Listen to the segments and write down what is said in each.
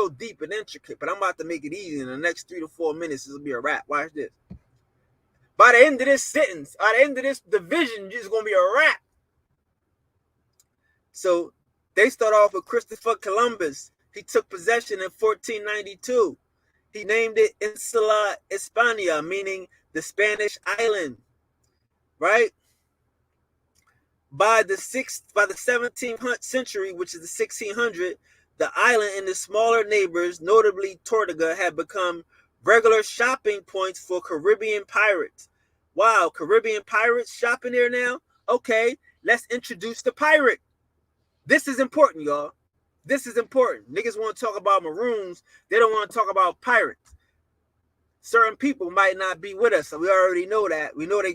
real deep and intricate, but I'm about to make it easy. In the next 3 to 4 minutes, this will be a wrap. Watch this. By the end of this sentence, by the end of this division, it's going to be a wrap. So they start off with Christopher Columbus. He took possession in 1492. He named it Insula Hispania, meaning the Spanish island, right? By the 17th century, which is the 1600, the island and the smaller neighbors, notably Tortuga, had become regular shopping points for Caribbean pirates. Wow, Caribbean pirates shopping there now? Okay, let's introduce the pirate. This is important, y'all. This is important. Niggas want to talk about maroons. They don't want to talk about pirates. Certain people might not be with us, so we already know that. We know they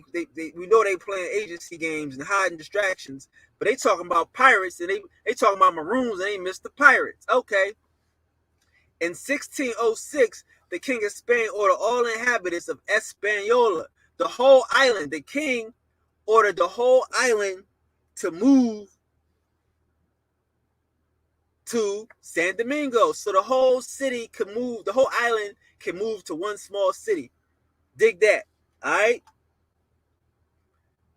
playing agency games and hiding distractions, but they talking about pirates and they talking about maroons and they missed the pirates. Okay. In 1606, the King of Spain ordered all inhabitants of Hispaniola, the whole island. The king ordered the whole island to move to San Domingo, so the whole city could move, the whole island can move to one small city. Dig that, all right?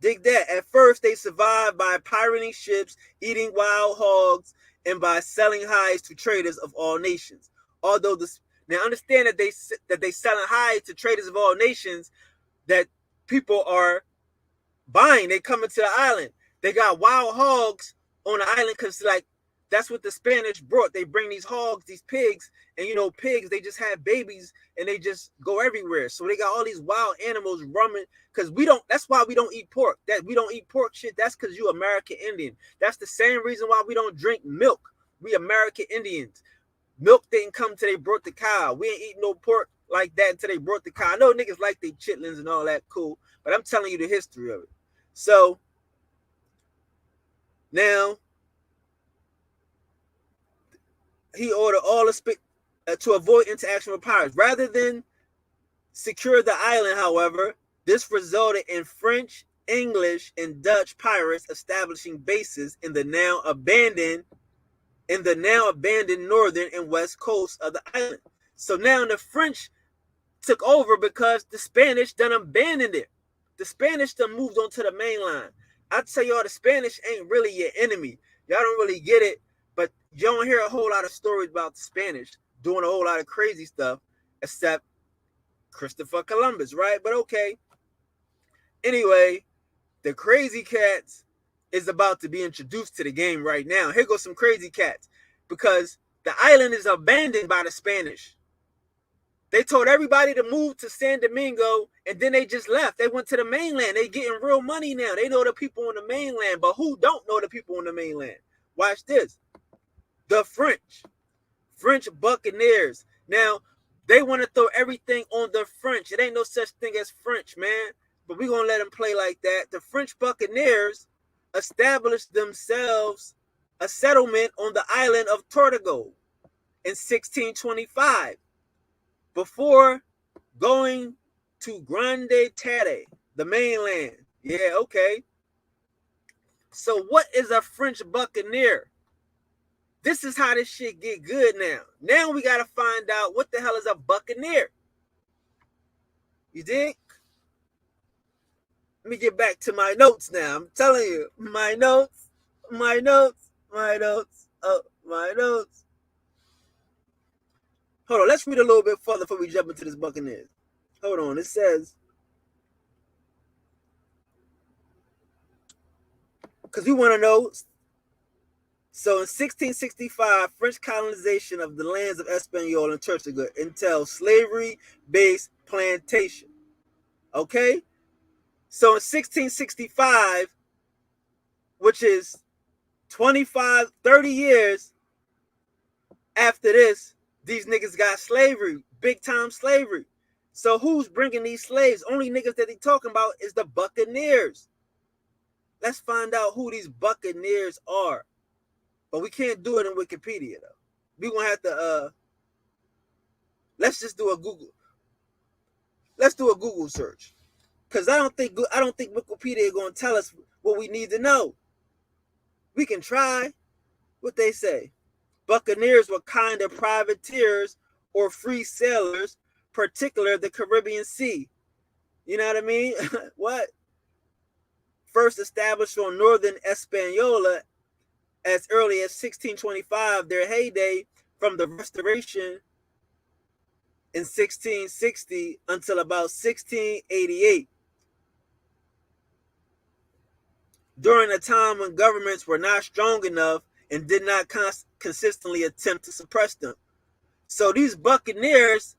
Dig that. At first, they survived by pirating ships, eating wild hogs, and by selling hides to traders of all nations. Although now understand that they selling hides to traders of all nations, that people are buying. They coming to the island. They got wild hogs on the island because like that's what the Spanish brought. They bring these hogs, these pigs, and you know, pigs, they just have babies and they just go everywhere. So they got all these wild animals roaming because that's why we don't eat pork. That we don't eat pork shit, that's because you American Indian. That's the same reason why we don't drink milk. We American Indians. Milk didn't come till they brought the cow. We ain't eat no pork like that until they brought the cow. I know niggas like they chitlins and all that, cool, but I'm telling you the history of it. So now he ordered all the to avoid interaction with pirates. Rather than secure the island, however, this resulted in French, English, and Dutch pirates establishing bases in the now abandoned northern and west coast of the island. So now the French took over because the Spanish done abandoned it. The Spanish done moved onto the mainland. I tell y'all, the Spanish ain't really your enemy. Y'all don't really get it. But you don't hear a whole lot of stories about the Spanish doing a whole lot of crazy stuff, except Christopher Columbus, right? But okay. Anyway, the crazy cats is about to be introduced to the game right now. Here goes some crazy cats. Because the island is abandoned by the Spanish. They told everybody to move to San Domingo, and then they just left. They went to the mainland. They getting real money now. They know the people on the mainland, but who don't know the people on the mainland? Watch this. The French buccaneers. Now, they want to throw everything on the French. It ain't no such thing as French, man. But we're going to let them play like that. The French buccaneers established themselves a settlement on the island of Tortuga in 1625 before going to Grande Terre, the mainland. Yeah, okay. So what is a French buccaneer? This is how this shit get good now. Now we got to find out what the hell is a buccaneer. You dig? Let me get back to my notes now. I'm telling you, my notes. Oh, my notes. Hold on, let's read a little bit further before we jump into this buccaneers. Hold on, it says, because we want to know. So in 1665, French colonization of the lands of Hispaniola and Tortuga entails slavery-based plantation. Okay? So in 1665, which is 30 years after this, these niggas got slavery, big-time slavery. So who's bringing these slaves? Only niggas that they talking about is the buccaneers. Let's find out who these buccaneers are. But we can't do it in Wikipedia, though. We're going to have to, let's just do a Google. Let's do a Google search. Because I don't think Wikipedia is going to tell us what we need to know. We can try what they say. Buccaneers were kind of privateers or free sailors, particularly the Caribbean Sea. You know what I mean? What? First established on northern Hispaniola as early as 1625, their heyday from the Restoration in 1660 until about 1688. During a time when governments were not strong enough and did not consistently attempt to suppress them. So these buccaneers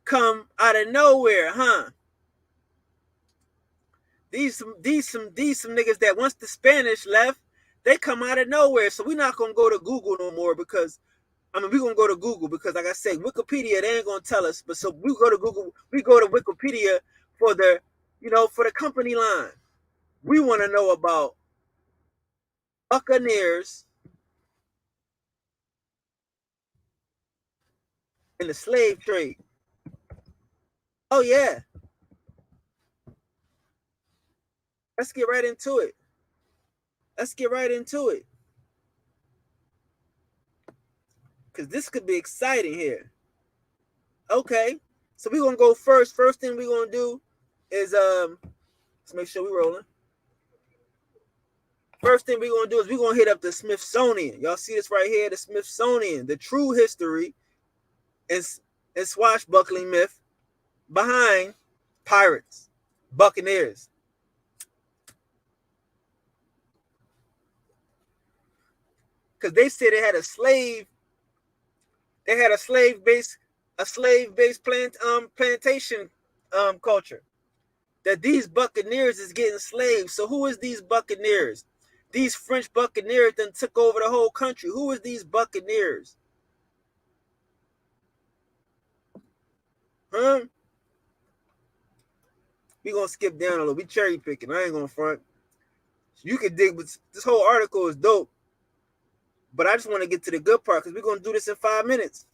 come out of nowhere, huh? These some niggas that once the Spanish left, they come out of nowhere. So we're not gonna go to Google no more because we're gonna go to Google because, like I say, Wikipedia, they ain't gonna tell us. But so we go to Google, we go to Wikipedia for the, for the company line. We want to know about buccaneers in the slave trade. Oh yeah, let's get right into it. Let's get right into it. Because this could be exciting here. Okay, so we're gonna go first. First thing we're gonna do is let's make sure we're rolling. First thing we're gonna do is we're gonna hit up the Smithsonian. Y'all see this right here, the Smithsonian, the true history and swashbuckling myth behind pirates, buccaneers. Because they said they had a slave based plantation culture. That these buccaneers is getting slaves. So who is these buccaneers? These French buccaneers then took over the whole country. Who is these buccaneers? Huh? We gonna skip down a little. We cherry picking. I ain't gonna front. You can dig, but this whole article is dope. But I just want to get to the good part because we're gonna do this in 5 minutes.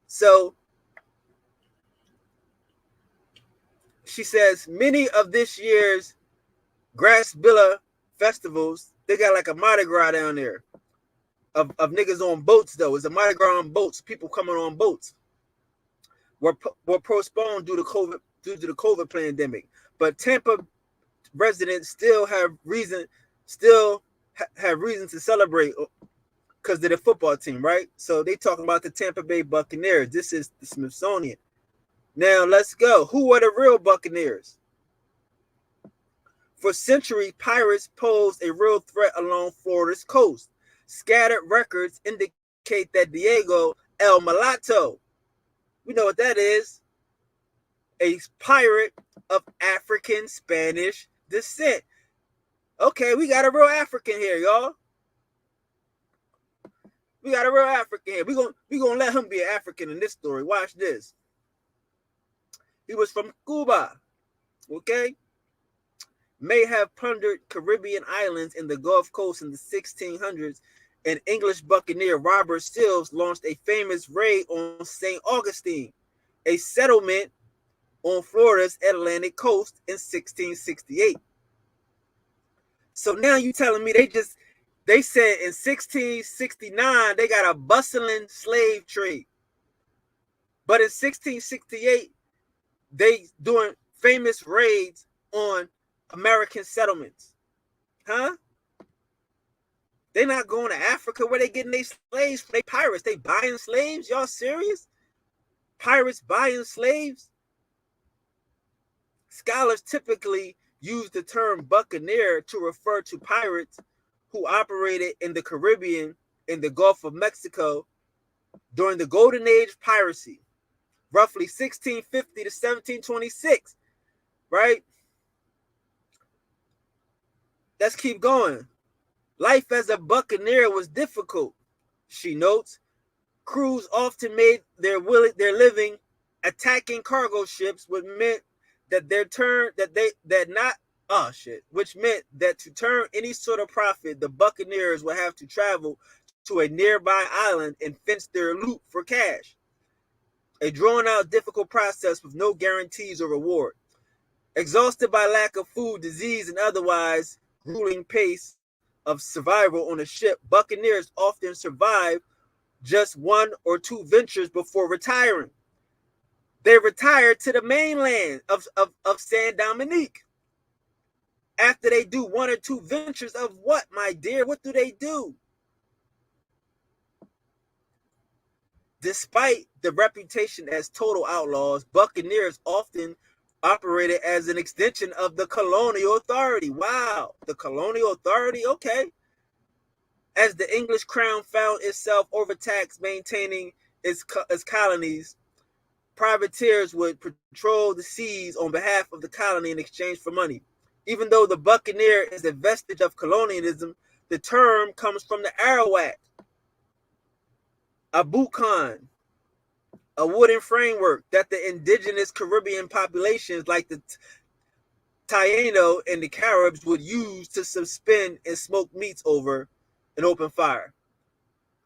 So she says many of this year's Grassbilla festivals, they got like a Mardi Gras down there of niggas on boats though. It's a Mardi Gras on boats, people coming on boats. Were postponed due to the COVID pandemic. But Tampa residents still have reason to celebrate because they're the football team, right? So they talking about the Tampa Bay Buccaneers. This is the Smithsonian. Now let's go. Who are the real Buccaneers? For centuries, pirates posed a real threat along Florida's coast. Scattered records indicate that Diego El Mulatto, we know what that is, a pirate of African Spanish descent. Okay, we got a real African here, y'all. We got a real African here. We gonna let him be an African in this story. Watch this. He was from Cuba, okay? May have plundered Caribbean islands in the Gulf Coast in the 1600s, and English buccaneer Robert Sills launched a famous raid on St. Augustine, a settlement on Florida's Atlantic coast in 1668. So now you telling me they said in 1669 they got a bustling slave trade, but in 1668 they doing famous raids on American settlements. Huh? They not going to Africa where they getting their slaves from. They pirates. They buying slaves? Y'all serious? Pirates buying slaves? Scholars typically use the term buccaneer to refer to pirates who operated in the Caribbean in the Gulf of Mexico during the golden age of piracy, roughly 1650 to 1726, right? Let's keep going. Life as a buccaneer was difficult, she notes. Crews often made their living attacking cargo ships, which meant that which meant that to turn any sort of profit, the buccaneers would have to travel to a nearby island and fence their loot for cash. A drawn-out, difficult process with no guarantees or reward. Exhausted by lack of food, disease, and otherwise grueling pace of survival on a ship, buccaneers often survive just 1 or 2 ventures before retiring. They retired to the mainland of Saint Dominique. After they do 1 or 2 ventures of what, my dear? What do they do? Despite the reputation as total outlaws, buccaneers often operated as an extension of the colonial authority. Wow, the colonial authority, okay. As the English crown found itself overtaxed maintaining its colonies, privateers would patrol the seas on behalf of the colony in exchange for money. Even though the buccaneer is a vestige of colonialism, the term comes from the Arawak, a bucan, a wooden framework that the indigenous Caribbean populations like the Taino and the Caribs would use to suspend and smoke meats over an open fire.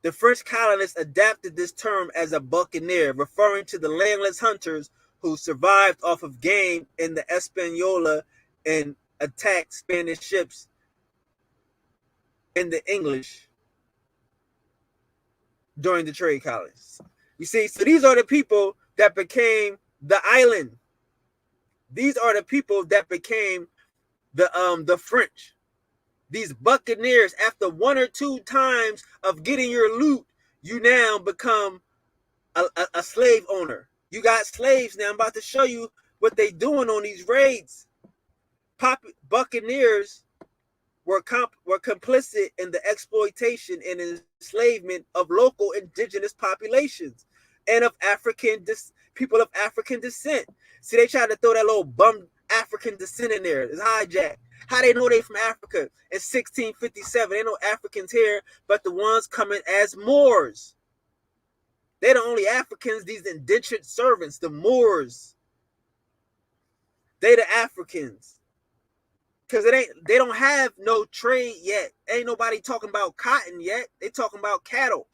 The French colonists adapted this term as a buccaneer, referring to the landless hunters who survived off of game in the Hispaniola and attacked Spanish ships in the English during the trade colonies. You see, so these are the people that became the island. These are the people that became the French. These buccaneers, after 1 or 2 times of getting your loot, you now become a slave owner. You got slaves now. I'm about to show you what they doing on these raids. Buccaneers were complicit in the exploitation and enslavement of local indigenous populations and of people of African descent. See, they tried to throw that little bum African descent in there. It's hijacked. How they know they from Africa in 1657? Ain't no Africans here, but the ones coming as Moors. They're the only Africans, these indentured servants, the Moors. They the Africans. Because they don't have no trade yet. Ain't nobody talking about cotton yet. They talking about cattle.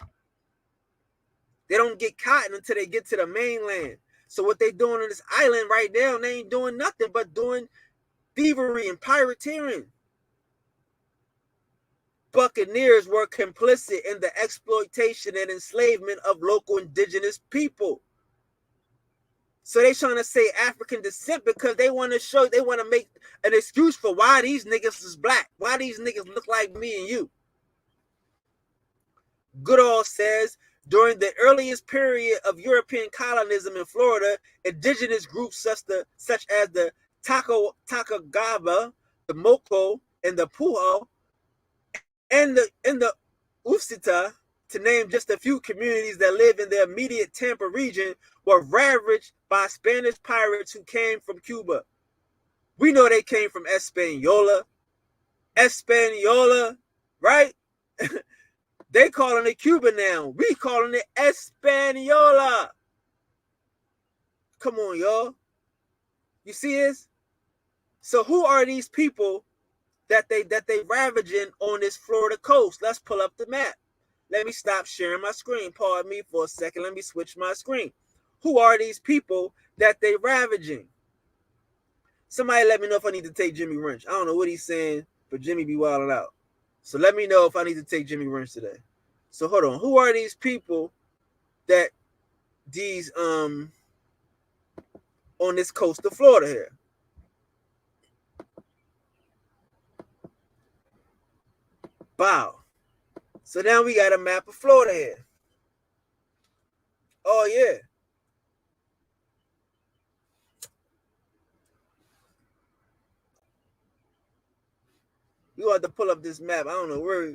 They don't get cotton until they get to the mainland. So what they doing on this island right now, they ain't doing nothing but doing thievery and pirateering. Buccaneers were complicit in the exploitation and enslavement of local indigenous people. So they trying to say African descent because they want to make an excuse for why these niggas is black. Why these niggas look like me and you. Goodall says, during the earliest period of European colonialism in Florida, indigenous groups such as the Tacogaba, the Moco, and the Puho, and the Ufsita, to name just a few communities that live in the immediate Tampa region, were ravaged by Spanish pirates who came from Cuba. We know they came from Hispaniola, right? They calling it Cuba now. We calling it Hispaniola. Come on, y'all. You see this? So who are these people that they ravaging on this Florida coast? Let's pull up the map. Let me stop sharing my screen. Pardon me for a second. Let me switch my screen. Who are these people that they ravaging? Somebody let me know if I need to take Jimmy Wrench. I don't know what he's saying, but Jimmy be wilding out. So let me know if I need to take Jimmy Wrench today. So hold on. Who are these people that these on this coast of Florida here? Wow. So now we got a map of Florida here. Oh yeah. We want to pull up this map. I don't know where.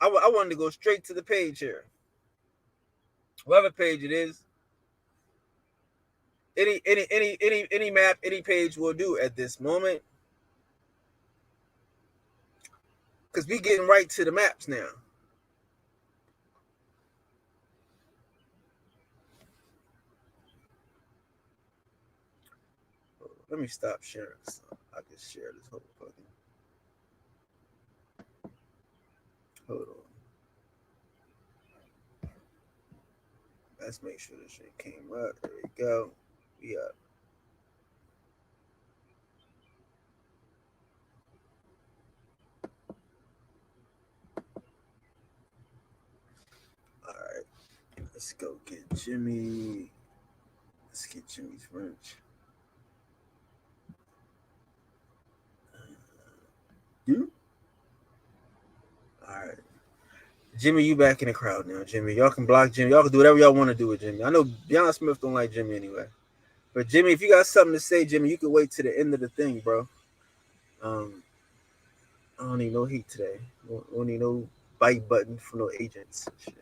I wanted to go straight to the page here. Whatever page it is. Any map, any page will do at this moment. Because we getting right to the maps now. Let me stop sharing. So I can share this whole fucking. Hold on. Let's make sure this shit came up. There we go. We up. Let's go get Jimmy. Let's get Jimmy's French. You? All right. Jimmy, you back in the crowd now, Jimmy. Y'all can block Jimmy. Y'all can do whatever y'all want to do with Jimmy. I know Deion Smith don't like Jimmy anyway. But Jimmy, if you got something to say, Jimmy, you can wait to the end of the thing, bro. I don't need no heat today. I don't need no bite button for no agents. Shit.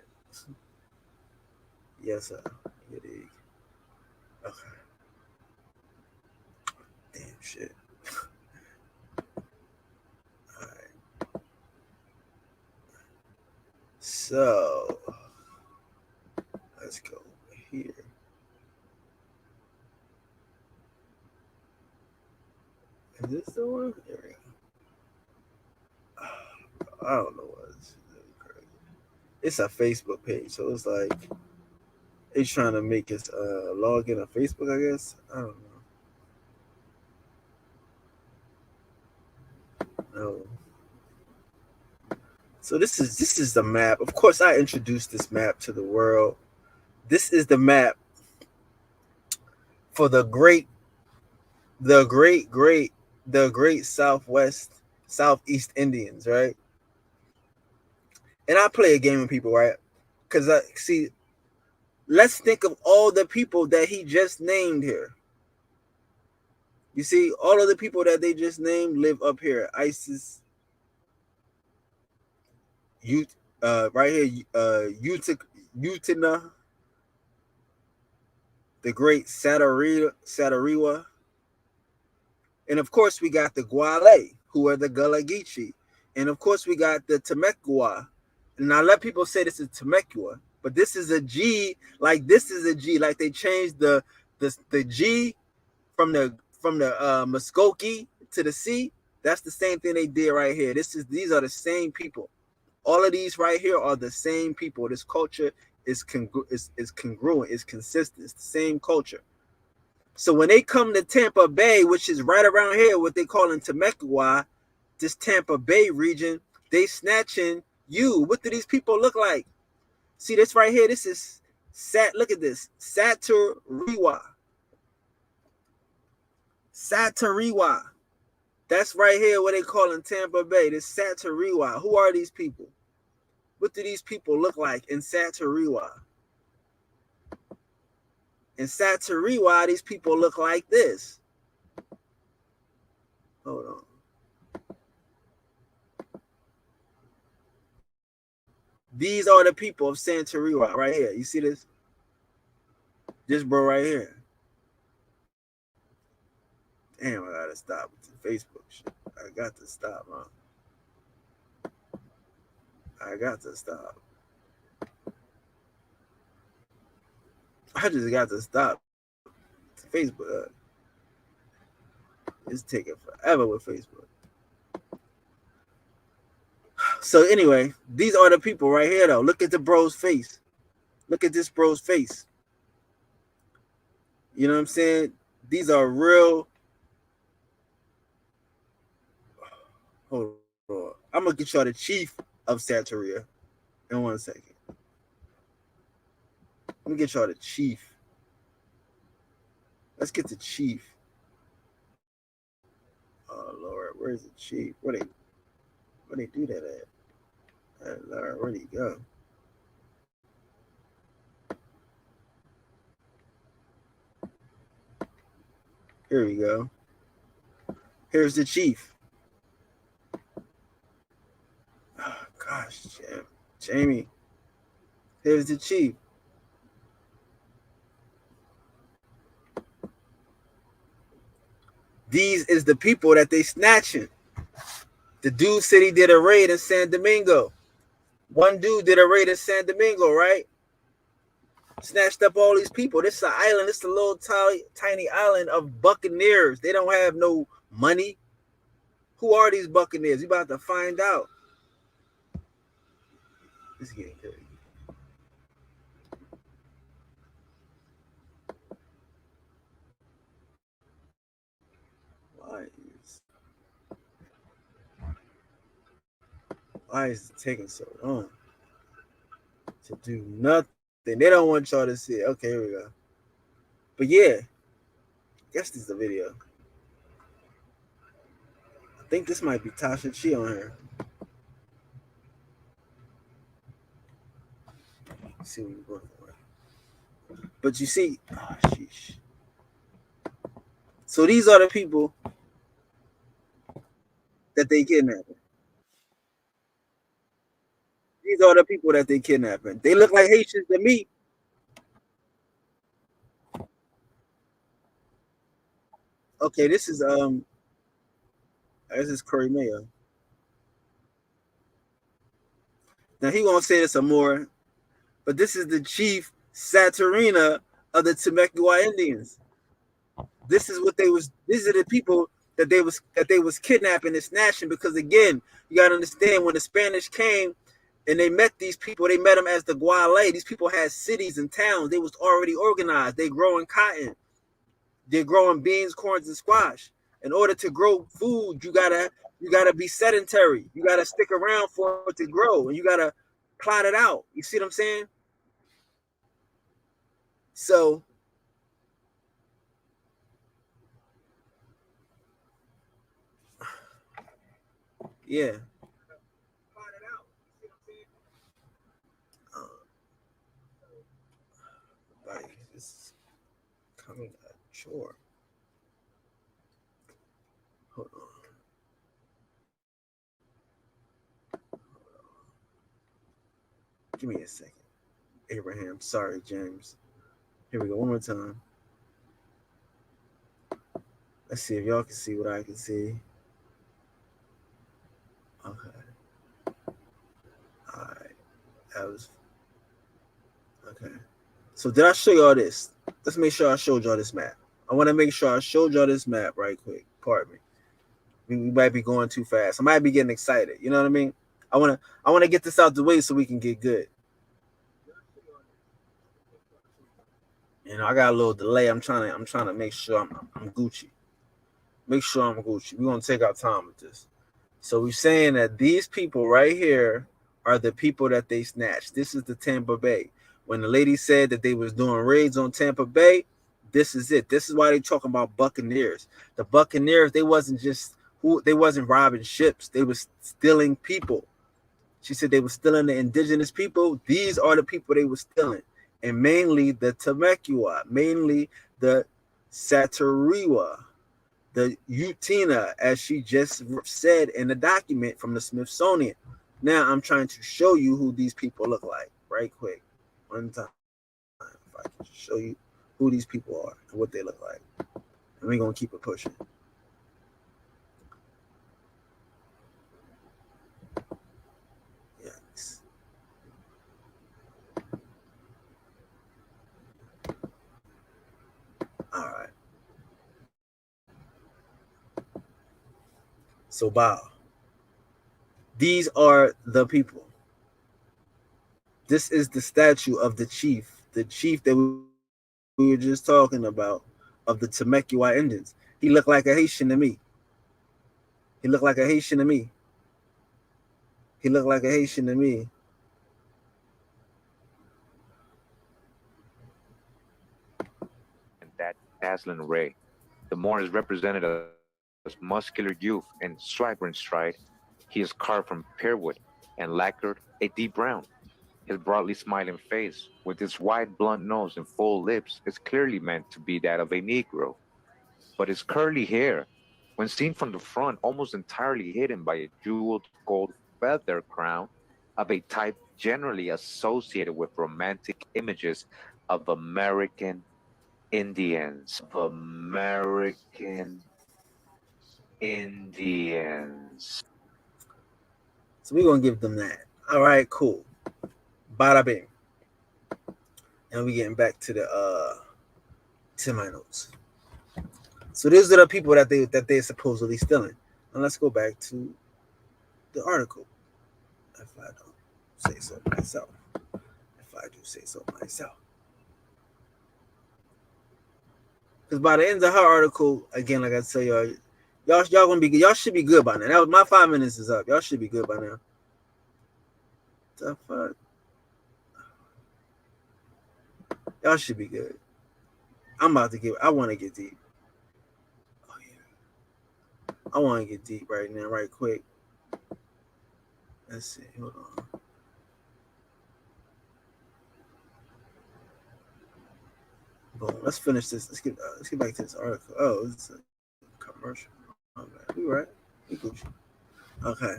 Yes, sir. Okay. Damn shit. All right. So let's go over here. Is this the one? There we go. I don't know what it's crazy. It's a Facebook page, so it's like it's trying to make us log in on Facebook, I guess. I don't know. No. So this is the map. Of course, I introduced this map to the world. This is the map for the great Southeast Indians, right? And I play a game with people, right? Because I see, let's think of all the people that he just named here. You see, all of the people that they just named live up here. ISIS, right here, Utana, the great Satariwa. And of course, we got the Guale, who are the Gullah Geechee. And of course, we got the Timucua. And I let people say this is Timucua, but this is a G, like this is a G. Like they changed the G from the Muskogee to the C. That's the same thing they did right here. These are the same people. All of these right here are the same people. This culture is congruent, is consistent. It's the same culture. So when they come to Tampa Bay, which is right around here, what they call in Temecula, this Tampa Bay region, they snatching you. What do these people look like? See this right here? This is look at this. Satariwa. That's right here what they call in Tampa Bay. This Satariwa. Who are these people? What do these people look like in Satariwa? In Satariwa, these people look like this. Hold on. These are the people of Santeria right here. You see this? This bro right here. Damn, I gotta stop with the Facebook shit. I got to stop, man. I got to stop. I just got to stop. Facebook. It's taking forever with Facebook. So anyway, these are the people right here, though. Look at the bro's face. Look at this bro's face. You know what I'm saying? These are real. Hold on. I'm gonna get y'all the chief of Santeria in 1 second. Let me get y'all the chief. Let's get the chief. Oh Lord, where's the chief? Where they do that at? Oh, Lord, where'd he go? Here we go. Here's the chief. Oh gosh, Jamie. Here's the chief. These is the people that they snatching. The dude said he did a raid in San Domingo. One dude did a raid in San Domingo, right? Snatched up all these people. This is an island. This is a little tiny island of buccaneers. They don't have no money. Who are these buccaneers? You about to find out. This is getting crazy. Why is it taking so long to do nothing? thing. They don't want y'all to see it. Okay, here we go. But yeah, I guess this is the video. I think this might be Tasha Chi on her. Let's see what we're going for. But you see, oh, sheesh. So these are the people that they kidnapping. These are the people that they kidnapping. They look like Haitians to me. Okay, this is Curry Mayo. Now he won't say this some more, but this is the chief Saturina of the Timucua Indians. This is what they was. These are the people that they was kidnapping and snatching. Because again, you gotta understand, when the Spanish came and they met these people, they met them as the Guale. These people had cities and towns. They was already organized. They growing cotton. They're growing beans, corns, and squash. In order to grow food, you gotta be sedentary. You gotta stick around for it to grow, and you gotta plot it out. You see what I'm saying? So yeah. Like, this is coming a chore. Hold on. Give me a second. Abraham. Sorry, James. Here we go. One more time. Let's see if y'all can see what I can see. Okay. All right. That was okay. So did I show y'all this? Let's make sure I showed y'all this map. I want to make sure I showed y'all this map right quick. Pardon me. We might be going too fast. I might be getting excited. You know what I mean? I wanna get this out the way so we can get good. You know, I got a little delay. I'm trying to make sure I'm Gucci. Make sure I'm Gucci. We're gonna take our time with this. So we're saying that these people right here are the people that they snatched. This is the Tampa Bay. When the lady said that they was doing raids on Tampa Bay, this is it. This is why they talking about buccaneers. The buccaneers, they wasn't robbing ships. They was stealing people. She said they were stealing the indigenous people. These are the people they were stealing. And mainly the Timucua, mainly the Saturiwa, the Utina, as she just said in the document from the Smithsonian. Now I'm trying to show you who these people look like right quick. One time, if I can show you who these people are and what they look like. And we're going to keep it pushing. Yes. All right. So, bow. These are the people. This is the statue of the chief that we were just talking about, of the Timucua Indians. He looked like a Haitian to me. He looked like a Haitian to me. He looked like a Haitian to me. And that dazzling ray. The Moor is represented as muscular youth in swaggering stride. He is carved from pearwood and lacquered a deep brown. His broadly smiling face, with its wide blunt nose and full lips, is clearly meant to be that of a Negro. But his curly hair, when seen from the front, almost entirely hidden by a jeweled gold feather crown of a type generally associated with romantic images of American Indians. American Indians. So we're going to give them that. All right, cool. Bada bing. And we getting back to my notes. So these are the people that they're supposedly stealing. And let's go back to the article. If I don't say so myself. If I do say so myself. Because by the end of her article, again, like I tell y'all gonna be good. Y'all should be good by now. That was my 5 minutes is up. Y'all should be good by now. The fuck? Y'all should be good. I want to get deep. Oh yeah. I want to get deep right now, right quick. Let's see. Hold on. Boom. Let's finish this. Let's get back to this article. Oh, it's a commercial. Oh, man. We right. We Gucci. Okay.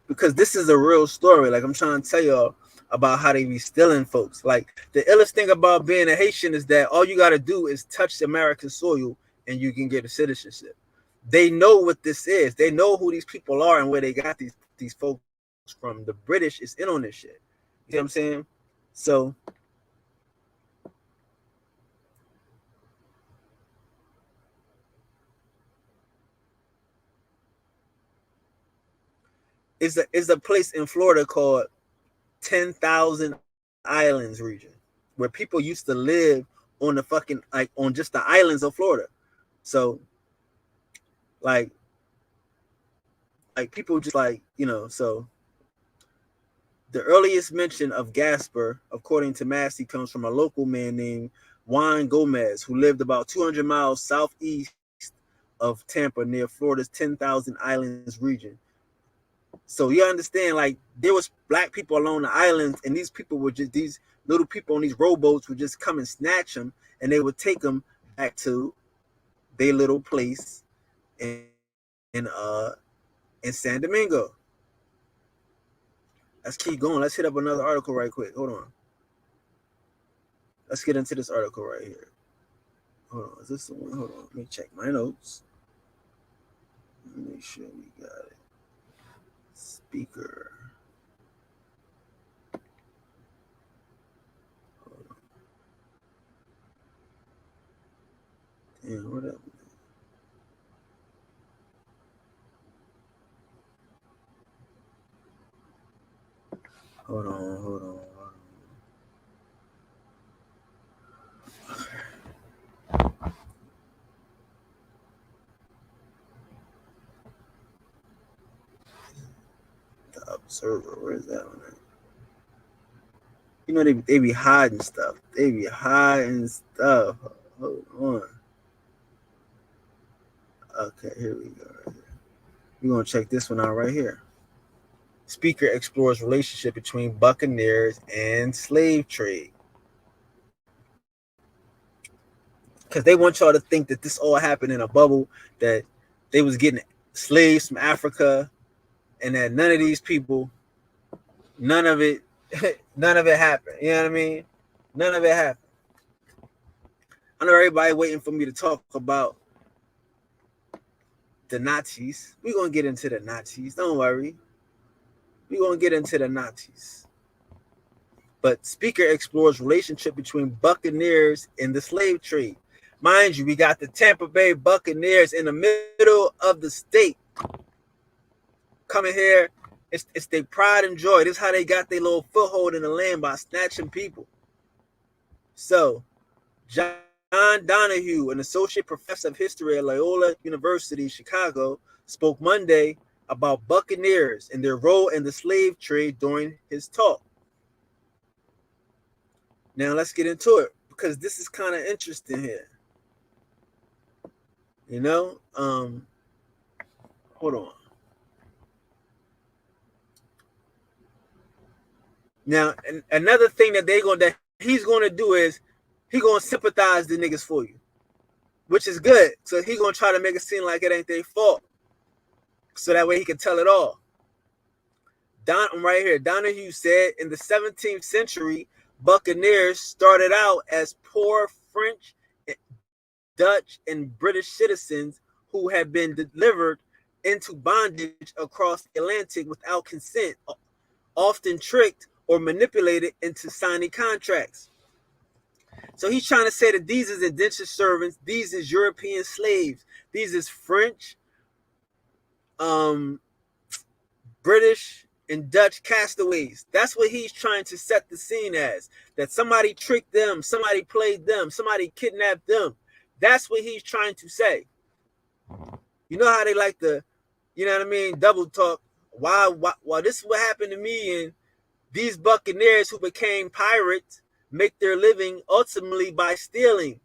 Because this is a real story. Like I'm trying to tell y'all about how they be stealing folks. Like the illest thing about being a Haitian is that all you got to do is touch American soil and you can get a citizenship. They know what this is. They know who these people are and where they got these folks from. The British is in on this shit. You know what I'm saying? So it's a place in Florida called 10,000 Islands region where people used to live on the fucking like on just the islands of Florida. So like people just like, you know, so the earliest mention of Gasper, according to Massey, comes from a local man named Juan Gomez, who lived about 200 miles southeast of Tampa near Florida's 10,000 Islands region. So you understand, like there was black people along the islands, and these people were just these little people on these rowboats would just come and snatch them, and they would take them back to their little place in in San Domingo. Let's keep going. Let's hit up another article right quick. Hold on. Let's get into this article right here. Hold on. Is this the one? Hold on. Let me check my notes. Make sure we got it. Speaker. Hold on. Damn, what up? Hold on. The Observer, where's that one at? You know, they be hiding stuff. They be hiding stuff. Hold on. Okay, here we go. Right here. We're going to check this one out right here. Speaker explores relationship between buccaneers and slave trade. Because they want y'all to think that this all happened in a bubble, that they was getting slaves from Africa, and that none of these people, none of it happened. You know what I mean? None of it happened. I know everybody waiting for me to talk about the Nazis. We're going to get into the Nazis. Don't worry. We're going to get into the Nazis. But Speaker explores relationship between buccaneers and the slave trade. Mind you, we got the Tampa Bay Buccaneers in the middle of the state coming here. It's their pride and joy. This is how they got their little foothold in the land, by snatching people. So, John Donahue, an associate professor of history at Loyola University, Chicago, spoke Monday about buccaneers and their role in the slave trade during his talk. Now let's get into it, because this is kind of interesting here. You know, hold on. Now, another thing that he's gonna do is he gonna sympathize the niggas for you, which is good. So he gonna try to make it seem like it ain't their fault, so that way he can tell it all. Right here, Donahue said in the 17th century, buccaneers started out as poor French, Dutch, and British citizens who had been delivered into bondage across the Atlantic without consent, often tricked or manipulated into signing contracts. So he's trying to say that these is indentured servants, these is European slaves, these is French, British, and Dutch castaways. That's what he's trying to set the scene as. That somebody tricked them, somebody played them, somebody kidnapped them. That's what he's trying to say. You know how they like to, you know what I mean, double talk. Why this is what happened to me, and These buccaneers who became pirates make their living ultimately by stealing,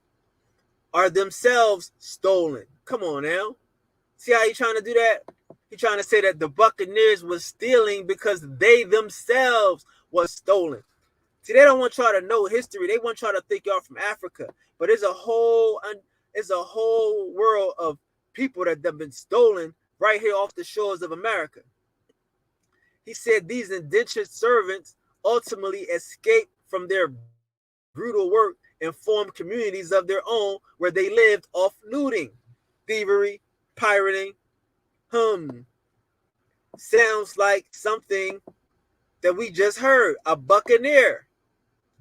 are themselves stolen. Come on now. See how he's trying to do that? He's trying to say that the buccaneers was stealing because they themselves was stolen. See, they don't want y'all to know history. They want y'all to think y'all from Africa. But it's a whole world of people that have been stolen right here off the shores of America. He said these indentured servants ultimately escaped from their brutal work and formed communities of their own where they lived off looting, thievery, pirating. Sounds like something that we just heard. A buccaneer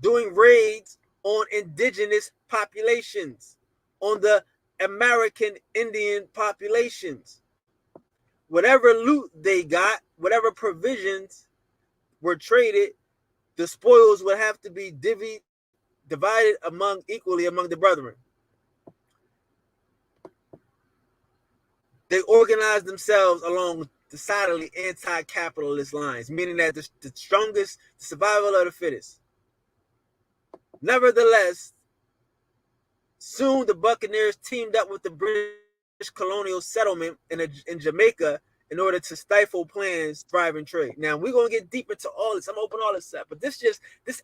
doing raids on indigenous populations, on the American Indian populations. Whatever loot they got, whatever provisions were traded, the spoils would have to be divided equally among the brethren. They organized themselves along decidedly anti-capitalist lines, meaning that the strongest, the survival of the fittest. Nevertheless, soon the buccaneers teamed up with the British colonial settlement in Jamaica in order to stifle plans, thriving trade. Now we're gonna get deep into all this. I'm gonna open all this up, but this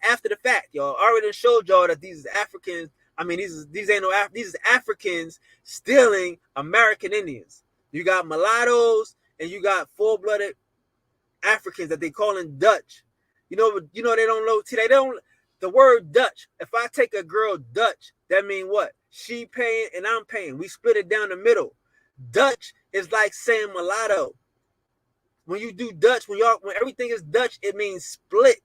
after the fact, y'all. I already showed y'all that these Africans. I mean, these is Africans stealing American Indians. You got mulattoes and you got full-blooded Africans that they calling Dutch. You know they don't know. See, they don't. The word Dutch. If I take a girl Dutch, that means what? She paying and I'm paying. We split it down the middle. Dutch is like saying mulatto. When you do Dutch, when everything is Dutch, it means split.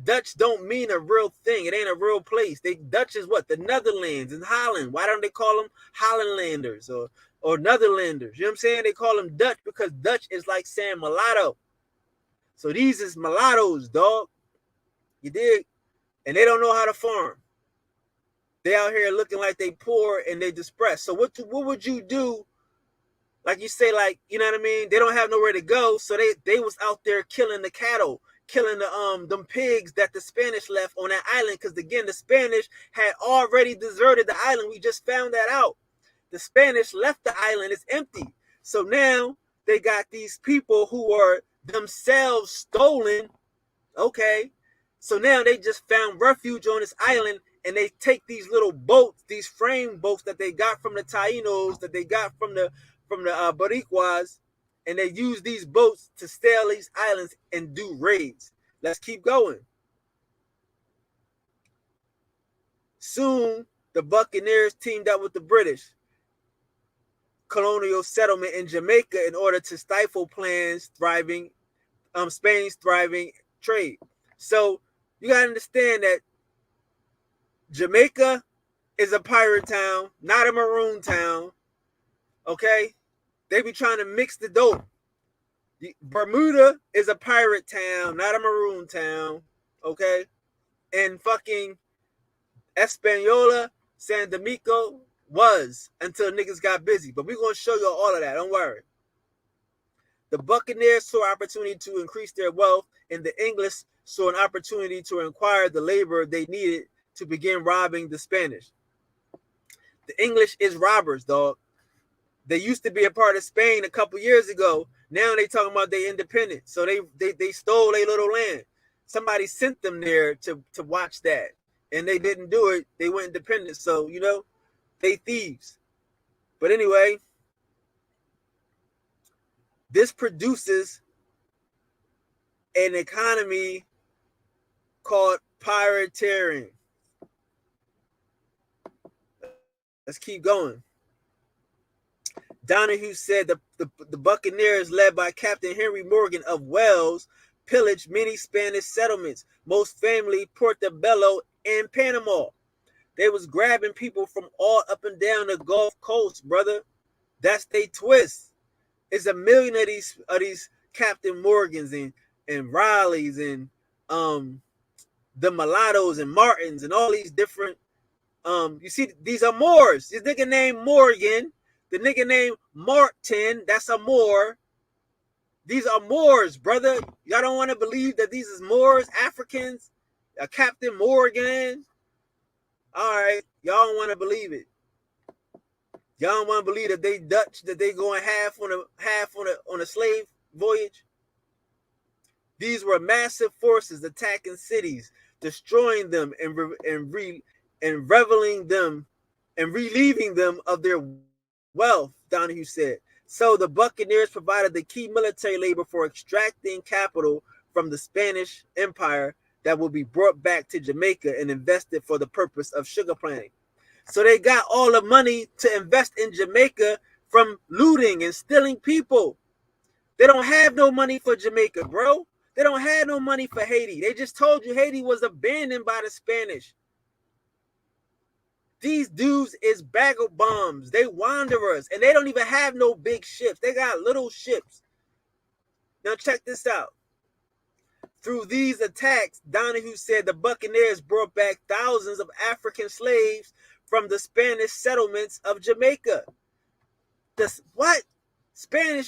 Dutch don't mean a real thing. It ain't a real place. Dutch is what? The Netherlands and Holland. Why don't they call them Hollandlanders or Netherlanders? You know what I'm saying? They call them Dutch because Dutch is like saying mulatto. So these is mulattoes, dog. You dig? And they don't know how to farm. They out here looking like they poor and they depressed. So what would you do? Like you say, like, you know what I mean? They don't have nowhere to go. So they was out there killing the cattle, killing them pigs that the Spanish left on that island. Because again, the Spanish had already deserted the island. We just found that out. The Spanish left the island. It's empty. So now they got these people who are themselves stolen. Okay. So now they just found refuge on this island, and they take these little boats, these frame boats that they got from the Tainos, that they got from the Boricuas, and they use these boats to sail these islands and do raids. Let's keep going. Soon, the buccaneers teamed up with the British colonial settlement in Jamaica in order to stifle plans Spain's thriving trade. So you gotta understand that Jamaica is a pirate town, not a maroon town. Okay? They be trying to mix the dope. Bermuda is a pirate town, not a maroon town. Okay? And fucking Hispaniola, San Domingo was until niggas got busy. But we're going to show you all of that. Don't worry. The buccaneers saw opportunity to increase their wealth, and the English saw an opportunity to acquire the labor they needed to begin robbing the Spanish. The English is robbers, dog. They used to be a part of Spain a couple years ago. Now they talking about they independent. So they stole their little land. Somebody sent them there to watch that. And they didn't do it. They went independent. So, they thieves. But anyway, this produces an economy called pirateering. Let's keep going. Donahue said the Buccaneers, led by Captain Henry Morgan of Wales, pillaged many Spanish settlements, most famously Portobello and Panama. They was grabbing people from all up and down the Gulf Coast, brother. That's they twist. It's a million of these Captain Morgans and Rileys and the Mulattoes and Martins and all these different you see, these are Moors. This nigga named Morgan, the nigga named Martin, that's a Moor. These are Moors, brother. Y'all don't want to believe that these is Moors, Africans, Captain Morgan. All right, y'all don't want to believe it. Y'all don't want to believe that they Dutch, that they going half on a slave voyage. These were massive forces attacking cities, destroying them, and reveling them and relieving them of their wealth, Donahue said. So the buccaneers provided the key military labor for extracting capital from the Spanish Empire that will be brought back to Jamaica and invested for the purpose of sugar planting. So they got all the money to invest in Jamaica from looting and stealing people. They don't have no money for Jamaica, bro. They don't have no money for Haiti. They just told you Haiti was abandoned by the Spanish. These dudes is vagabonds. They wanderers, and they don't even have no big ships. They got little ships. Now check this out. Through these attacks, Donahue said the buccaneers brought back thousands of African slaves from the Spanish settlements of Jamaica. What? Spain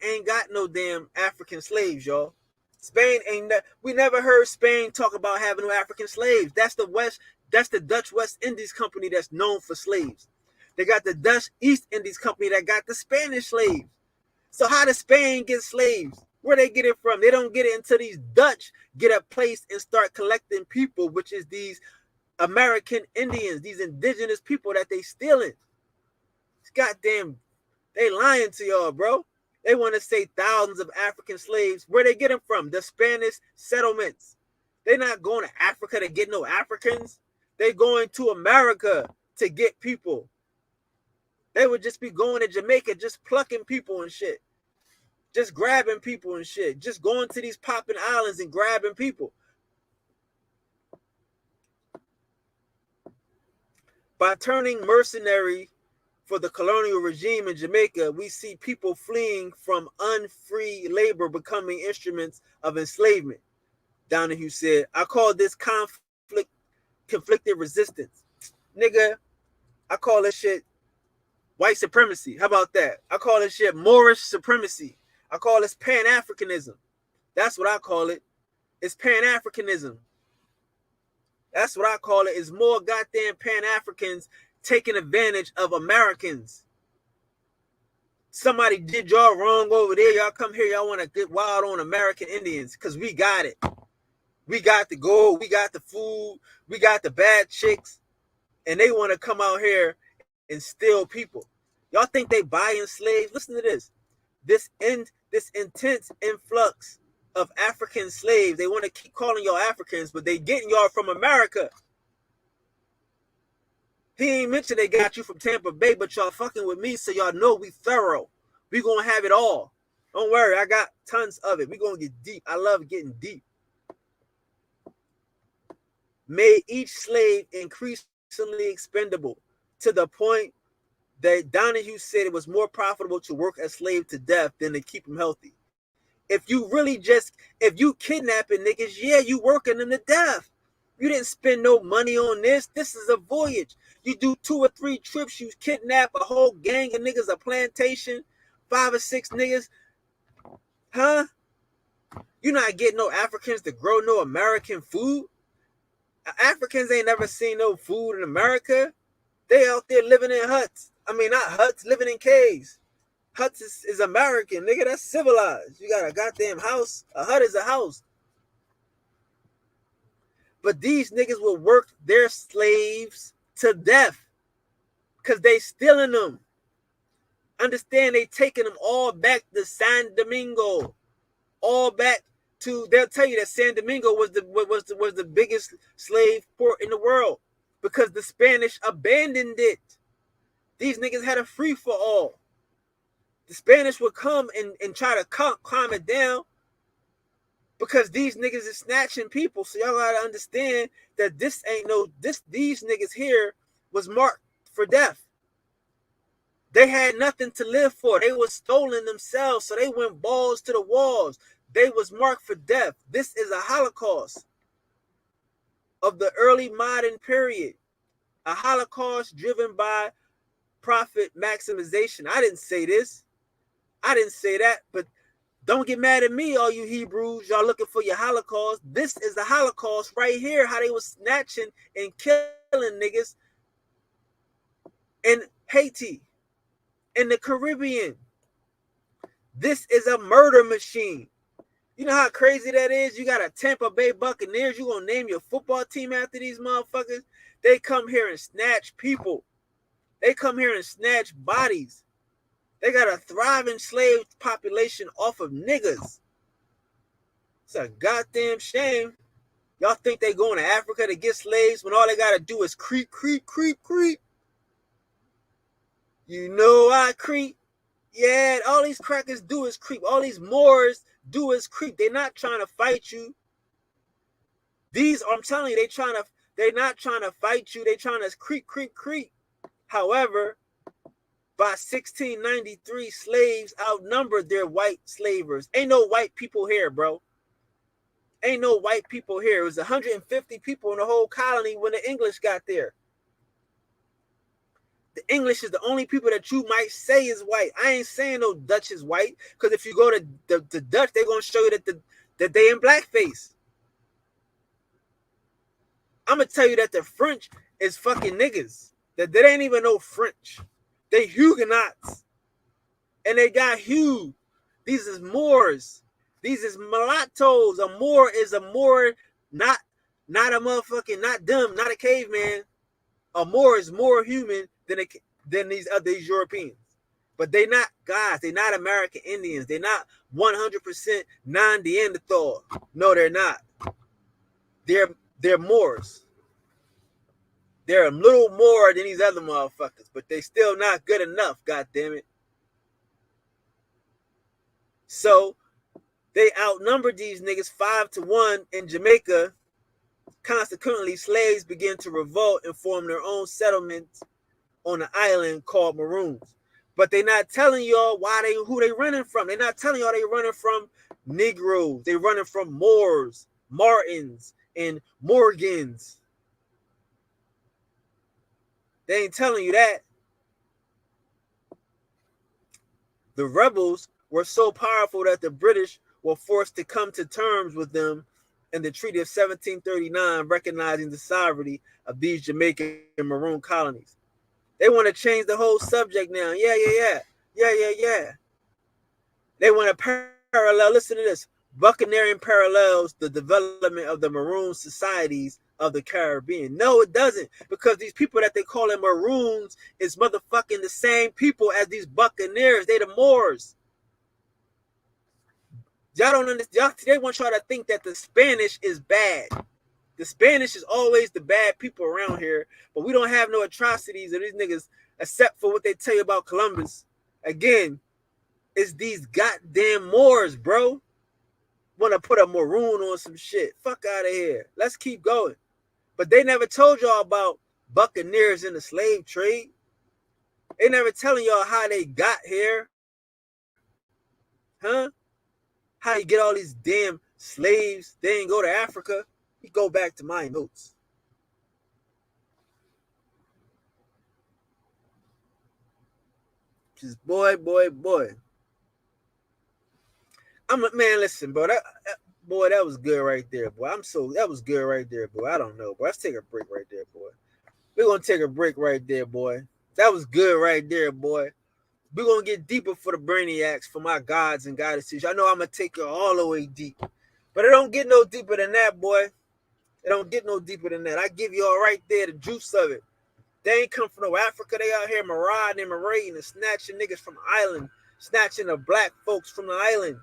ain't got no damn African slaves, y'all. Spain ain't. We never heard Spain talk about having no African slaves. That's the Dutch West Indies Company that's known for slaves. They got the Dutch East Indies Company that got the Spanish slaves. So how does Spain get slaves? Where they get it from? They don't get it until these Dutch get a place and start collecting people, which is these American Indians, these indigenous people that they stealing. Goddamn, they lying to y'all, bro. They want to say thousands of African slaves. Where they get them from? The Spanish settlements. They're not going to Africa to get no Africans. They're going to America to get people. They would just be going to Jamaica, just plucking people and shit. Just grabbing people and shit. Just going to these popping islands and grabbing people. By turning mercenary for the colonial regime in Jamaica, we see people fleeing from unfree labor becoming instruments of enslavement. Donahue said, I call this conflicted resistance. Nigga, I call this shit white supremacy. How about that? I call this shit Moorish supremacy. I call this Pan-Africanism. That's what I call it. It's Pan-Africanism. That's what I call it. It's more goddamn Pan-Africans taking advantage of Americans. Somebody did y'all wrong over there. Y'all come here. Y'all want to get wild on American Indians because we got it. We got the gold. We got the food. We got the bad chicks. And they want to come out here and steal people. Y'all think they buying slaves? Listen to this. This intense influx of African slaves. They want to keep calling y'all Africans, but they getting y'all from America. He ain't mentioned they got you from Tampa Bay, but y'all fucking with me, so y'all know we thorough. We gonna have it all. Don't worry, I got tons of it. We gonna get deep. I love getting deep. Made each slave increasingly expendable to the point that Donahue said it was more profitable to work a slave to death than to keep him healthy. If you kidnapping niggas, yeah, you working them to death. You didn't spend no money on this. This is a voyage. You do 2 or 3 trips, you kidnap a whole gang of niggas, a plantation, 5 or 6 niggas. Huh? You not getting no Africans to grow no American food? Africans ain't never seen no food in America. They out there living in huts. I mean, not huts, living in caves. Huts is American, nigga. That's civilized. You got a goddamn house. A hut is a house. But these niggas will work their slaves to death because they stealing them. Understand, they taking them all back to San Domingo, all back to. They'll tell you that San Domingo was the biggest slave port in the world because the Spanish abandoned it. These niggas had a free for all. The Spanish would come and try to calm it down because these niggas is snatching people. So y'all gotta understand that these niggas here was marked for death. They had nothing to live for. They were stolen themselves, so they went balls to the walls. They was marked for death. This is a Holocaust of the early modern period. A Holocaust driven by profit maximization. I didn't say this. I didn't say that, but Don't get mad at me, all you Hebrews. Y'all looking for your Holocaust. This is the Holocaust right here, how they was snatching and killing niggas in Haiti, in the Caribbean. This is a murder machine. You know how crazy that is? You got a Tampa Bay Buccaneers. You gonna name your football team after these motherfuckers? They come here and snatch people. They come here and snatch bodies. They got a thriving slave population off of niggas. It's a goddamn shame. Y'all think they going to Africa to get slaves when all they gotta do is creep, creep, creep, creep? You know I creep. Yeah, all these crackers do is creep. All these Moors do is creep. They're not trying to fight you. I'm telling you, they're not trying to fight you. They're trying to creep, creep, creep. However, by 1693, slaves outnumbered their white slavers. Ain't no white people here, bro. Ain't no white people here. It was 150 people in the whole colony when the English got there. The English is the only people that you might say is white. I ain't saying no Dutch is white, because if you go to the Dutch, they're gonna show you that they in blackface. I'm gonna tell you that the French is fucking niggas. That they ain't even no French. They Huguenots. And they got Hugh. These is Moors. These is mulattoes. A Moor is a Moor, not a motherfucking, not dumb, not a caveman. A Moor is more human than these Europeans. But they not guys. They're not American Indians. They're not 100% non-Neanderthal. No, they're not. They're Moors. They're a little more than these other motherfuckers, but they still not good enough, god damn it. So they outnumbered these niggas 5-1 in Jamaica. Consequently, slaves began to revolt and form their own settlements on an island called Maroons. But they're not telling y'all who they running from. They're not telling y'all they running from Negroes. They running from Moors, Martins, and Morgans. They ain't telling you that. The rebels were so powerful that the British were forced to come to terms with them in the Treaty of 1739, recognizing the sovereignty of these Jamaican and Maroon colonies. They want to change the whole subject now. Yeah. They want to parallel, listen to this, Buccaneering parallels the development of the Maroon societies of the Caribbean. No, it doesn't, because these people that they call them Maroons is motherfucking the same people as these Buccaneers. They the Moors. Y'all don't understand. They want y'all to think that the Spanish is bad. The Spanish is always the bad people around here, but we don't have no atrocities of these niggas except for what they tell you about Columbus. Again, it's these goddamn Moors, bro. Want to put a maroon on some shit. Fuck out of here. Let's keep going. But they never told y'all about buccaneers in the slave trade. They never telling y'all how they got here. Huh? How you get all these damn slaves. They ain't go to Africa. You go back to my notes. Just boy. Man, listen, bro. That was good right there, boy. That was good right there, boy. I don't know, boy. Let's take a break right there, boy. We're gonna take a break right there, boy. That was good right there, boy. We're gonna get deeper for the brainiacs, for my gods and goddesses. I know I'm gonna take you all the way deep, but it don't get no deeper than that, boy. It don't get no deeper than that. I give you all right there the juice of it. They ain't come from no Africa. They out here marauding and marauding and snatching niggas from the island, snatching the black folks from the island.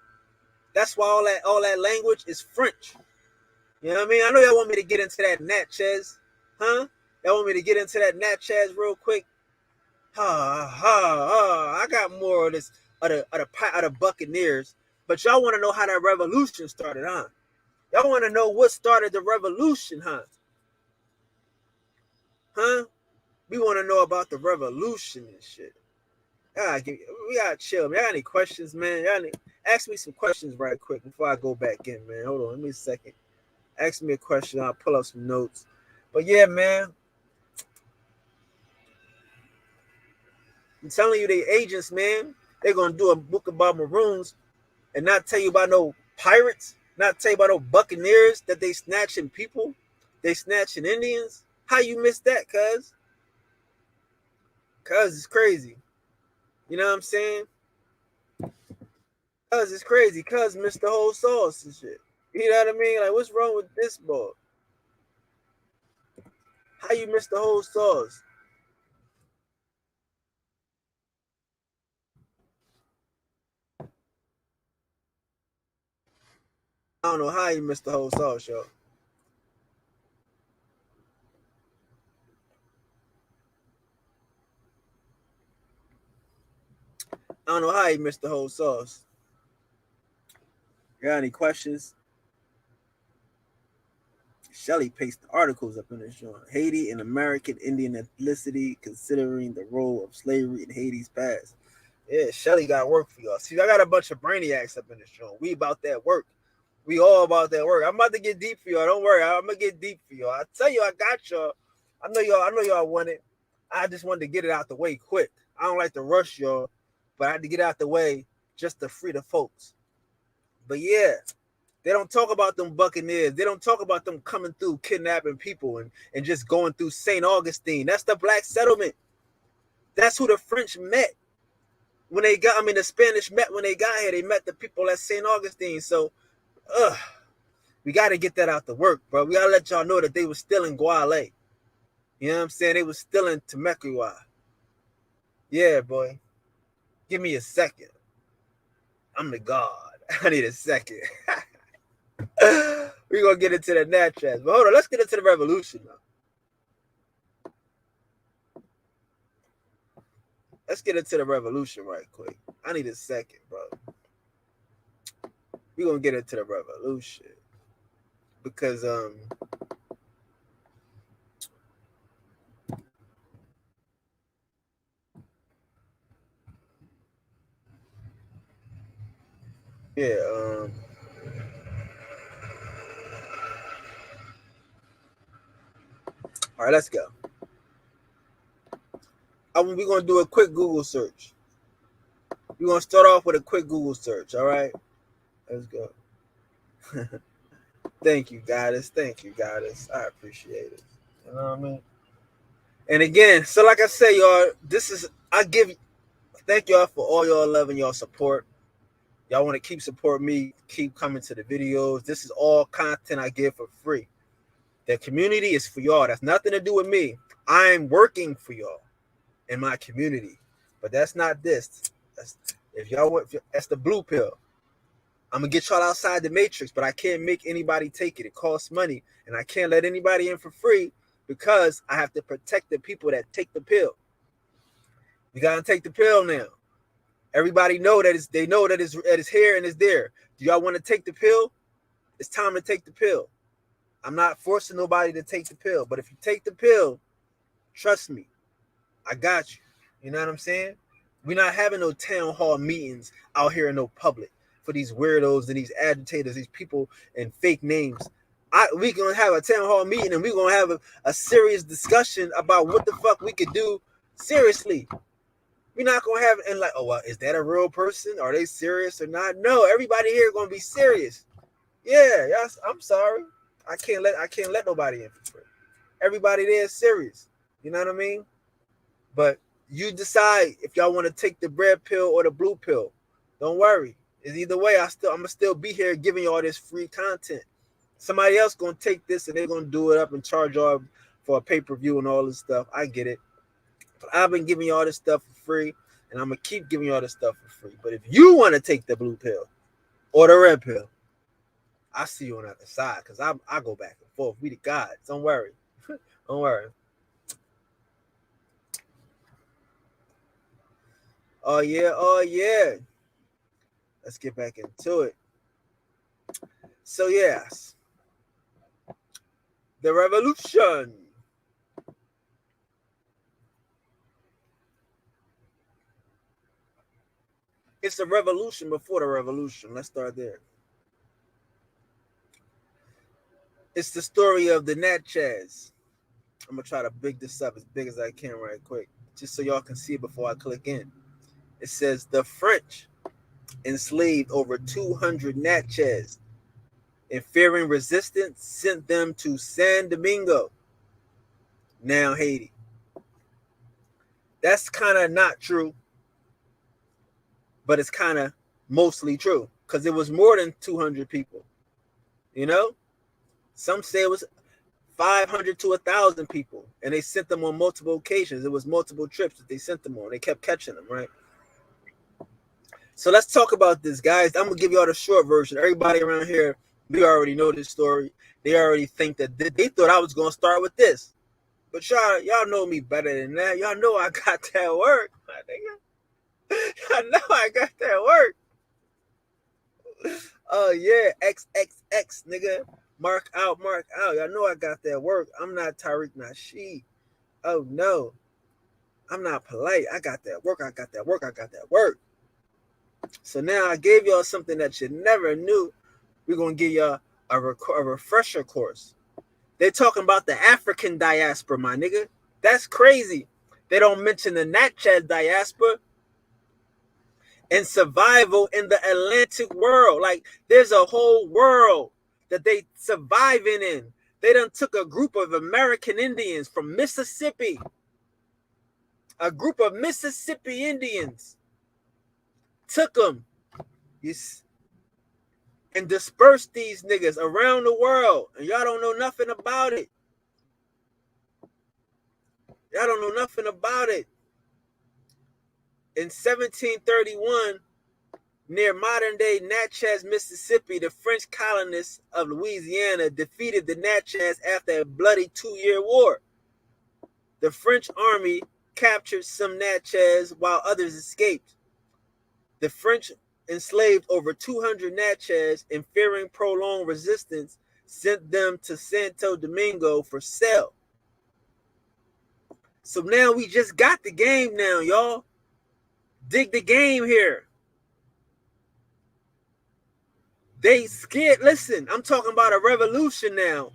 That's why all that language is French. You know what I mean? I know y'all want me to get into that Natchez, huh? Y'all want me to get into that Natchez real quick? I got more of this of the Buccaneers, but y'all want to know how that revolution started, huh? Y'all want to know what started the revolution, huh? Huh? We want to know about the revolution and shit. We gotta chill, man. Y'all got any questions, man? Ask me some questions right quick before I go back in, man. Hold on, let me a second. Ask me a question. I'll pull up some notes. But yeah, man. I'm telling you, they agents, man. They're gonna do a book about Maroons. and not tell you about no pirates, not tell you about no buccaneers that they snatching people, they snatching Indians. How you miss that, cuz? Cuz it's crazy. You know what I'm saying? Cuz it's crazy. Cuz missed the whole sauce and shit. You know what I mean? Like, what's wrong with this boy? How you miss the whole sauce? I don't know how you missed the whole sauce, yo. I don't know how you missed the whole sauce. Got any questions? Shelley pasted articles up in this joint. Haiti and American Indian ethnicity, considering the role of slavery in Haiti's past. Yeah, Shelley got work for y'all. See, I got a bunch of brainiacs up in this joint. We about that work. We all about that work. I'm about to get deep for y'all. Don't worry. I'm gonna get deep for y'all. I tell you, I got y'all. I know y'all want it. I just wanted to get it out the way quick. I don't like to rush y'all, but I had to get out the way just to free the folks. But yeah, they don't talk about them buccaneers. They don't talk about them coming through kidnapping people and just going through St. Augustine. That's the black settlement. That's who the French met when they got, the Spanish met when they got here. They met the people at St. Augustine. So, we got to get that out the work, bro. We got to let y'all know that they was still in Guale. You know what I'm saying? They was still in Timucua. Yeah, boy. Give me a second. I'm the god. I need a second. We're going to get into the Natchez. But hold on. Let's get into the revolution, though. Let's get into the revolution right quick. I need a second, bro. We're going to get into the revolution. Because, yeah, all right, let's go. We're going to do a quick Google search. We're going to start off with a quick Google search, all right? Let's go. Thank you, goddess. Thank you, goddess. I appreciate it. You know what I mean? And again, so like I say, y'all, thank y'all for all y'all love and y'all support. Y'all want to keep supporting me, keep coming to the videos. This is all content I give for free. The community is for y'all. That's nothing to do with me. I'm working for y'all in my community. But that's not this. That's the blue pill. I'm gonna get y'all outside the matrix, but I can't make anybody take it. It costs money, and I can't let anybody in for free because I have to protect the people that take the pill. You gotta take the pill now. Everybody know that they know that it's here and it's there. Do y'all want to take the pill? It's time to take the pill. I'm not forcing nobody to take the pill, but if you take the pill, trust me, I got you. You know what I'm saying? We're not having no town hall meetings out here in no public for these weirdos and these agitators, these people and fake names. We gonna have a town hall meeting and we're gonna have a serious discussion about what the fuck we could do seriously. We're not gonna have it and like, oh well, is that a real person? Are they serious or not? No, everybody here gonna be serious. Yeah, yes, I'm sorry. I can't let nobody in for free. Everybody there is serious. You know what I mean? But you decide if y'all want to take the red pill or the blue pill. Don't worry. It's either way, I'm gonna still be here giving y'all this free content. Somebody else gonna take this and they're gonna do it up and charge y'all for a pay-per-view and all this stuff. I get it. But I've been giving y'all this stuff for free, and I'm gonna keep giving y'all this stuff for free. But if you want to take the blue pill or the red pill, I see you on the other side because I go back and forth. We the gods. Don't worry. Don't worry. Oh yeah, oh yeah. Let's get back into it. So yes, the revolution. It's the revolution before the revolution. Let's start there. It's the story of the Natchez. I'm gonna try to big this up as big as I can right quick, just so y'all can see it before I click in. It says the French enslaved over 200 Natchez, and fearing resistance, sent them to San Domingo, now Haiti. That's kind of not true, but it's kind of mostly true because it was more than 200 people. You know, some say it was 500 to 1,000 people, and they sent them on multiple occasions. It was multiple trips that they sent them on. They kept catching them, right? So let's talk about this, guys. I'm gonna give y'all the short version. Everybody around here, we already know this story. They already think that they thought I was gonna start with this, but y'all know me better than that. Y'all know I got that work, my nigga. Y'all know I got that work. Oh yeah, XXX, nigga. Mark out, mark out. Y'all know I got that work. I'm not Tariq Nasheed. Oh no, I'm not polite. I got that work. I got that work. I got that work. So now I gave y'all something that you never knew. We're gonna give y'all a refresher course. They talking about the African diaspora, my nigga. That's crazy. They don't mention the Natchez diaspora and survival in the Atlantic world. Like there's a whole world that they surviving in. They done took a group of American Indians from Mississippi. A group of Mississippi Indians took them and dispersed these niggas around the world. And y'all don't know nothing about it. Y'all don't know nothing about it. In 1731, near modern-day Natchez, Mississippi, the French colonists of Louisiana defeated the Natchez after a bloody 2-year war. The French army captured some Natchez while others escaped. The French enslaved over 200 Natchez and fearing prolonged resistance, sent them to Santo Domingo for sale. So now we just got the game now, y'all. Dig the game here. They scared. Listen, I'm talking about a revolution now.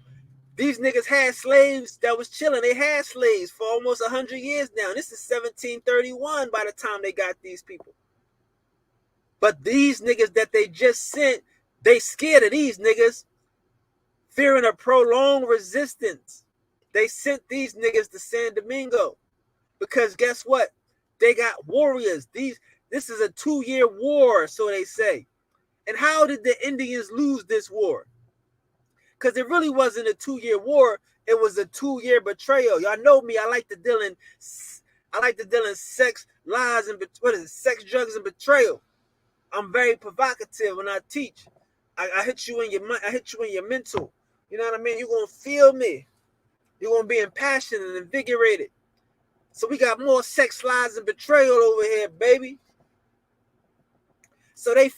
These niggas had slaves that was chilling. They had slaves for almost 100 years now. This is 1731 by the time they got these people. But these niggas that they just sent, they scared of these niggas, fearing a prolonged resistance. They sent these niggas to San Domingo because guess what? They got warriors. This is a 2-year war, so they say. And how did the Indians lose this war? Because it really wasn't a 2-year war. It was a 2-year betrayal. Y'all know me. I like to deal in sex, lies, and sex, drugs, and betrayal. I'm very provocative when I teach. I hit you in your mental. You know what I mean? You're gonna feel me. You're gonna be impassioned and invigorated. So we got more sex, lies, and betrayal over here, baby. So they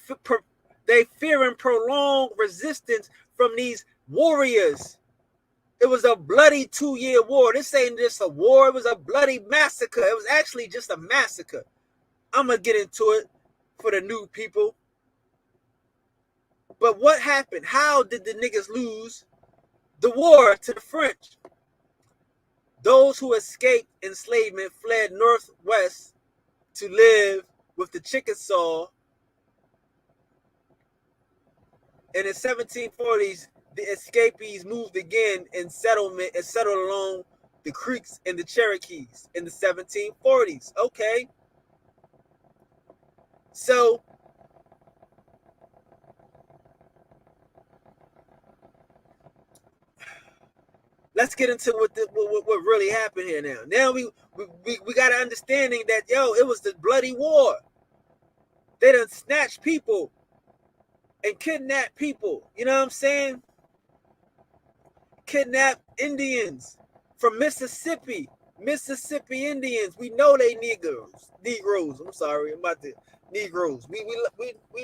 fearing prolonged resistance from these warriors. It was a bloody 2-year war. This ain't just a war. It was a bloody massacre. It was actually just a massacre. I'm gonna get into it for the new people. But what happened? How did the niggas lose the war to the French? Those who escaped enslavement fled northwest to live with the Chickasaw. And in the 1740s, the escapees moved again and settled along the Creeks and the Cherokees in the 1740s. Okay. So let's get into what really happened here now. Now we got an understanding that, it was the bloody war. They done snatched people and kidnapped people. You know what I'm saying? Kidnapped Indians from Mississippi. Mississippi Indians. We know they Negroes. I'm sorry. I'm about to Negroes. We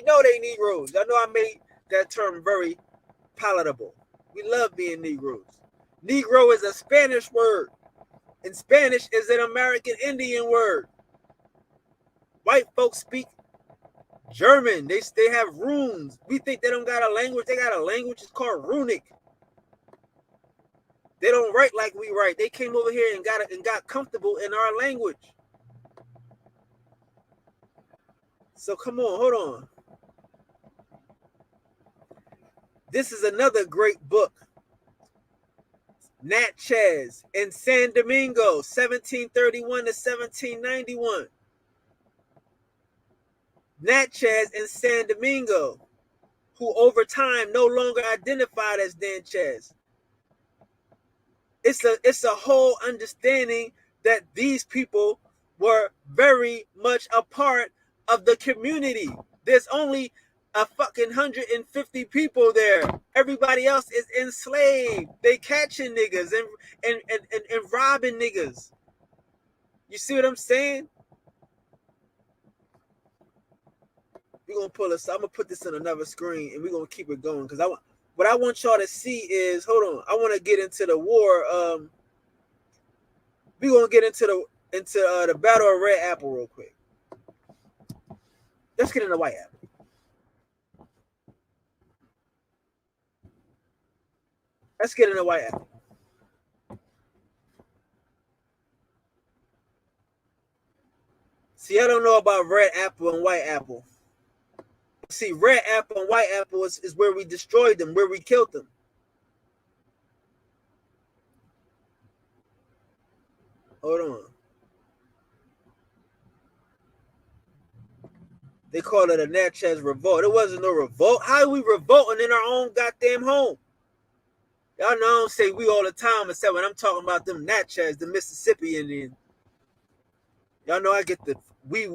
know they Negroes. I know I made that term very palatable. We love being Negroes. Negro is a Spanish word. And Spanish is an American Indian word. White folks speak German. They have runes. We think they don't got a language. They got a language. It's called runic. They don't write like we write. They came over here and got comfortable in our language. So come on, hold on. This is another great book. Natchez in San Domingo, 1731 to 1791. Natchez in San Domingo, who over time no longer identified as Natchez. It's a whole understanding that these people were very much a part of the community. There's only a fucking 150 people there. Everybody else is enslaved. They catching niggas and robbing niggas. You see what I'm saying? We're gonna pull this. I'm gonna put this on another screen and we're gonna keep it going because what I want y'all to see is, hold on, I want to get into the war. We're gonna get into the Battle of Red Apple real quick. Let's get into White Apple. Let's get into White Apple. See, I don't know about Red Apple and White Apple. See, Red Apple and White Apple is where we destroyed them, where we killed them. Hold on. They call it a Natchez revolt. It wasn't no revolt. How are we revolting in our own goddamn home? Y'all know I don't say we all the time, except when I'm talking about them Natchez, the Mississippi Indians. Y'all know I get the we,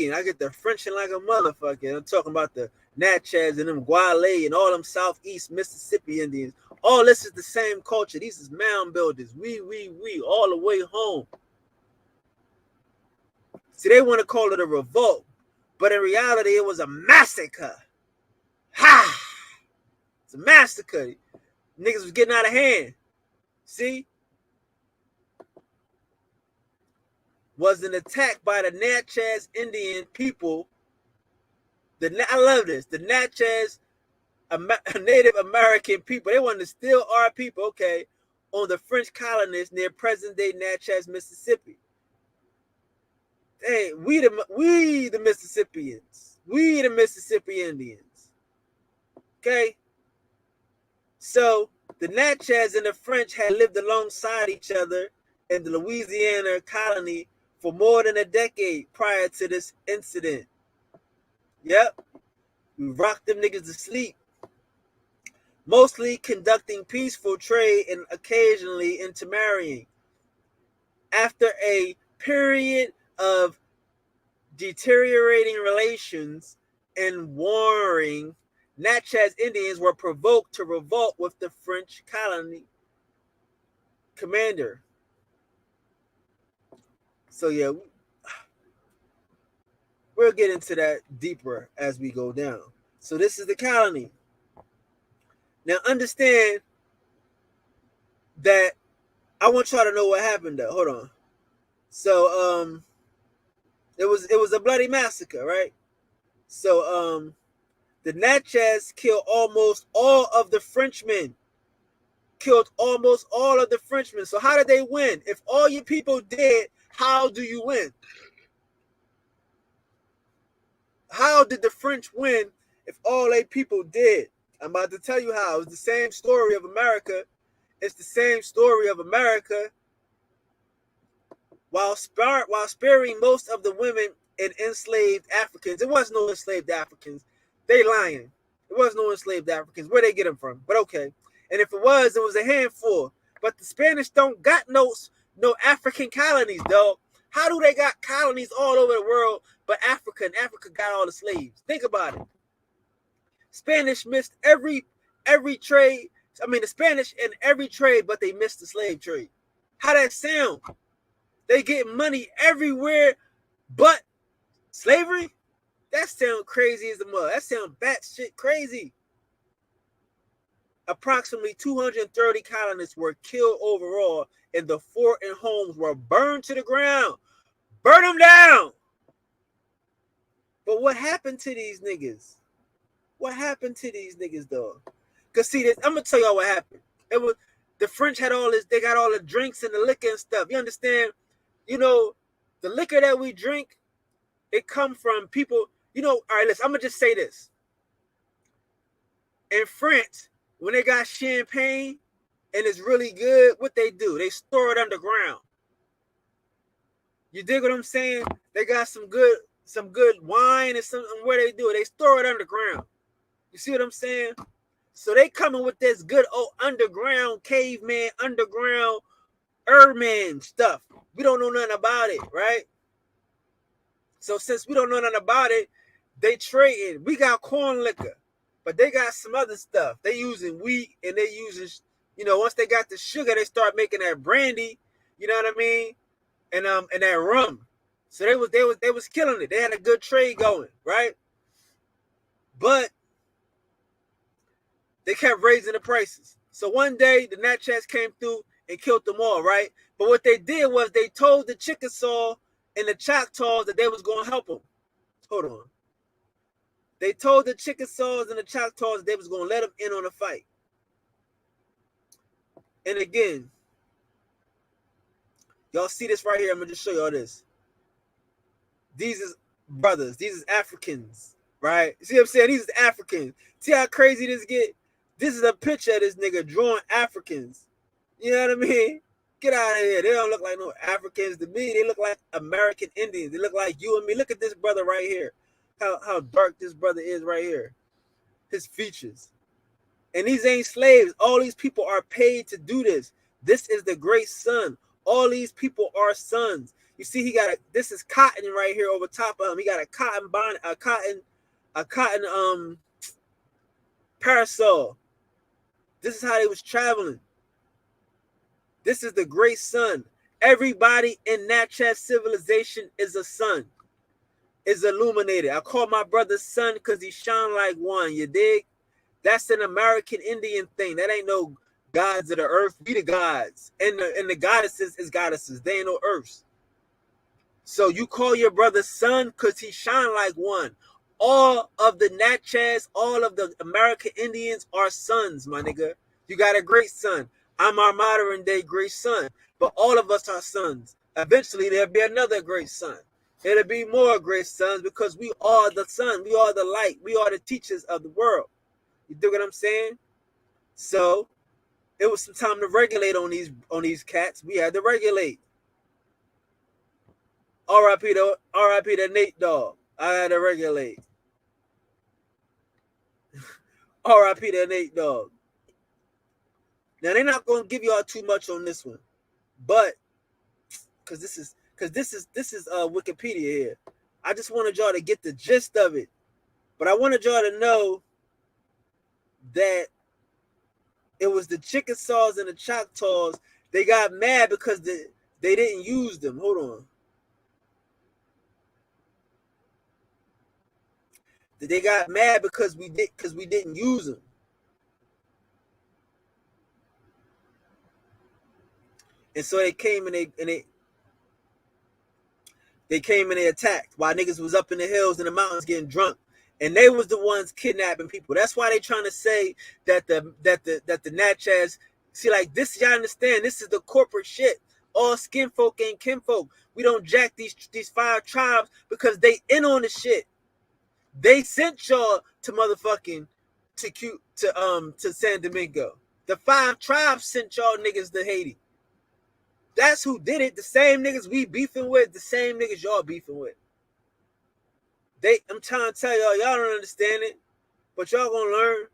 and I get the Frenching like a motherfucker. I'm talking about the Natchez and them Guale and all them Southeast Mississippi Indians. All this is the same culture. These is mound builders. We, all the way home. See, they want to call it a revolt, but in reality, it was a massacre. Ha! It's a massacre. Niggas was getting out of hand. See? Was an attack by the Natchez Indian people. I love this. The Natchez Native American people. They wanted to steal our people, okay, on the French colonists near present-day Natchez, Mississippi. Hey, we the Mississippians. We the Mississippi Indians. Okay? So, the Natchez and the French had lived alongside each other in the Louisiana colony for more than a decade prior to this incident. Yep. We rocked them niggas to sleep. Mostly conducting peaceful trade and occasionally intermarrying. After a period of deteriorating relations and warring, Natchez Indians were provoked to revolt with the French colony commander. So yeah, we'll get into that deeper as we go down. So this is the colony. Now understand that I want y'all to know what happened though. Hold on. So it was a bloody massacre, right? So the Natchez killed almost all of the Frenchmen. Killed almost all of the Frenchmen. So how did they win? If all your people dead, how do you win? How did the French win if all their people dead? I'm about to tell you how. It's the same story of America. It's the same story of America. While sparing most of the women and enslaved Africans, it was no enslaved Africans. They lying. It was no enslaved Africans. Where they get them from? But okay. And if it was a handful. But the Spanish don't got no African colonies, dog. How do they got colonies all over the world, but Africa got all the slaves? Think about it. Spanish missed every trade. I mean, the Spanish in every trade, but they missed the slave trade. How that sound? They get money everywhere, but slavery? That sound crazy as a mother. That sound batshit crazy. Approximately 230 colonists were killed overall, and the fort and homes were burned to the ground. Burn them down. But what happened to these niggas? What happened to these niggas, though? Because see, this, I'm going to tell y'all what happened. It was the French had all this, they got all the drinks and the liquor and stuff. You understand? You know, the liquor that we drink, it come from people, you know, all right, listen, I'm going to just say this. In France, when they got champagne and it's really good, what they do? They store it underground. You dig what I'm saying? They got some good wine and something. Where they do it, they store it underground. You see what I'm saying? So they coming with this good old underground caveman, underground Earthman stuff. We don't know nothing about it, right? So since we don't know nothing about it, they trading. We got corn liquor, but they got some other stuff. They using wheat and they using, once they got the sugar, they start making that brandy. You know what I mean? And that rum. So they was killing it. They had a good trade going, right? But they kept raising the prices. So one day the Natchez came through and killed them all, right? But what they did was they told the Chickasaw and the Choctaws that they was going to help them. Hold on. They told the Chickasaws and the Choctaws they was going to let them in on a fight. And again, y'all see this right here. I'm going to just show y'all this. These is brothers. These is Africans, right? You see what I'm saying? These is Africans. See how crazy this get? This is a picture of this nigga drawing Africans. You know what I mean? Get out of here. They don't look like no Africans to me. They look like American Indians. They look like you and me. Look at this brother right here. How dark this brother is right here. His features. And these ain't slaves. All these people are paid to do this. This is the great sun. All these people are sons. You see, he got this is cotton right here over top of him. He got a cotton bond, a cotton parasol. This is how they was traveling. This is the great sun. Everybody in Natchez civilization is a sun. Is illuminated. I call my brother sun because he shine like one. You dig? That's an American Indian thing. That ain't no gods of the earth. We the gods. And the goddesses is goddesses. They ain't no earths. So you call your brother son because he shine like one. All of the Natchez, all of the American Indians are sons, my nigga. You got a great son. I'm our modern day great son. But all of us are sons. Eventually there'll be another great son. It'll be more great sons because we are the sun. We are the light. We are the teachers of the world. You dig what I'm saying? So it was some time to regulate on these cats. We had to regulate. R.I.P. to Nate Dogg. I had to regulate. R.I.P. to Nate Dogg. Now they're not gonna give y'all too much on this one, but because this is Wikipedia here. I just wanted y'all to get the gist of it, but I wanted y'all to know that it was the Chickasaws and the Choctaws. They got mad because they didn't use them. Hold on. They got mad because we didn't use them. And so they came and they came and they attacked while niggas was up in the hills and the mountains getting drunk. And they was the ones kidnapping people. That's why they trying to say that the Natchez, see, like this, y'all understand, this is the corporate shit. All skin folk ain't kinfolk. We don't jack these 5 tribes because they in on the shit. They sent y'all to motherfucking to San Domingo. The 5 tribes sent y'all niggas to Haiti. That's who did it. The same niggas we beefing with, the same niggas y'all beefing with. I'm trying to tell y'all don't understand it, but y'all gonna learn.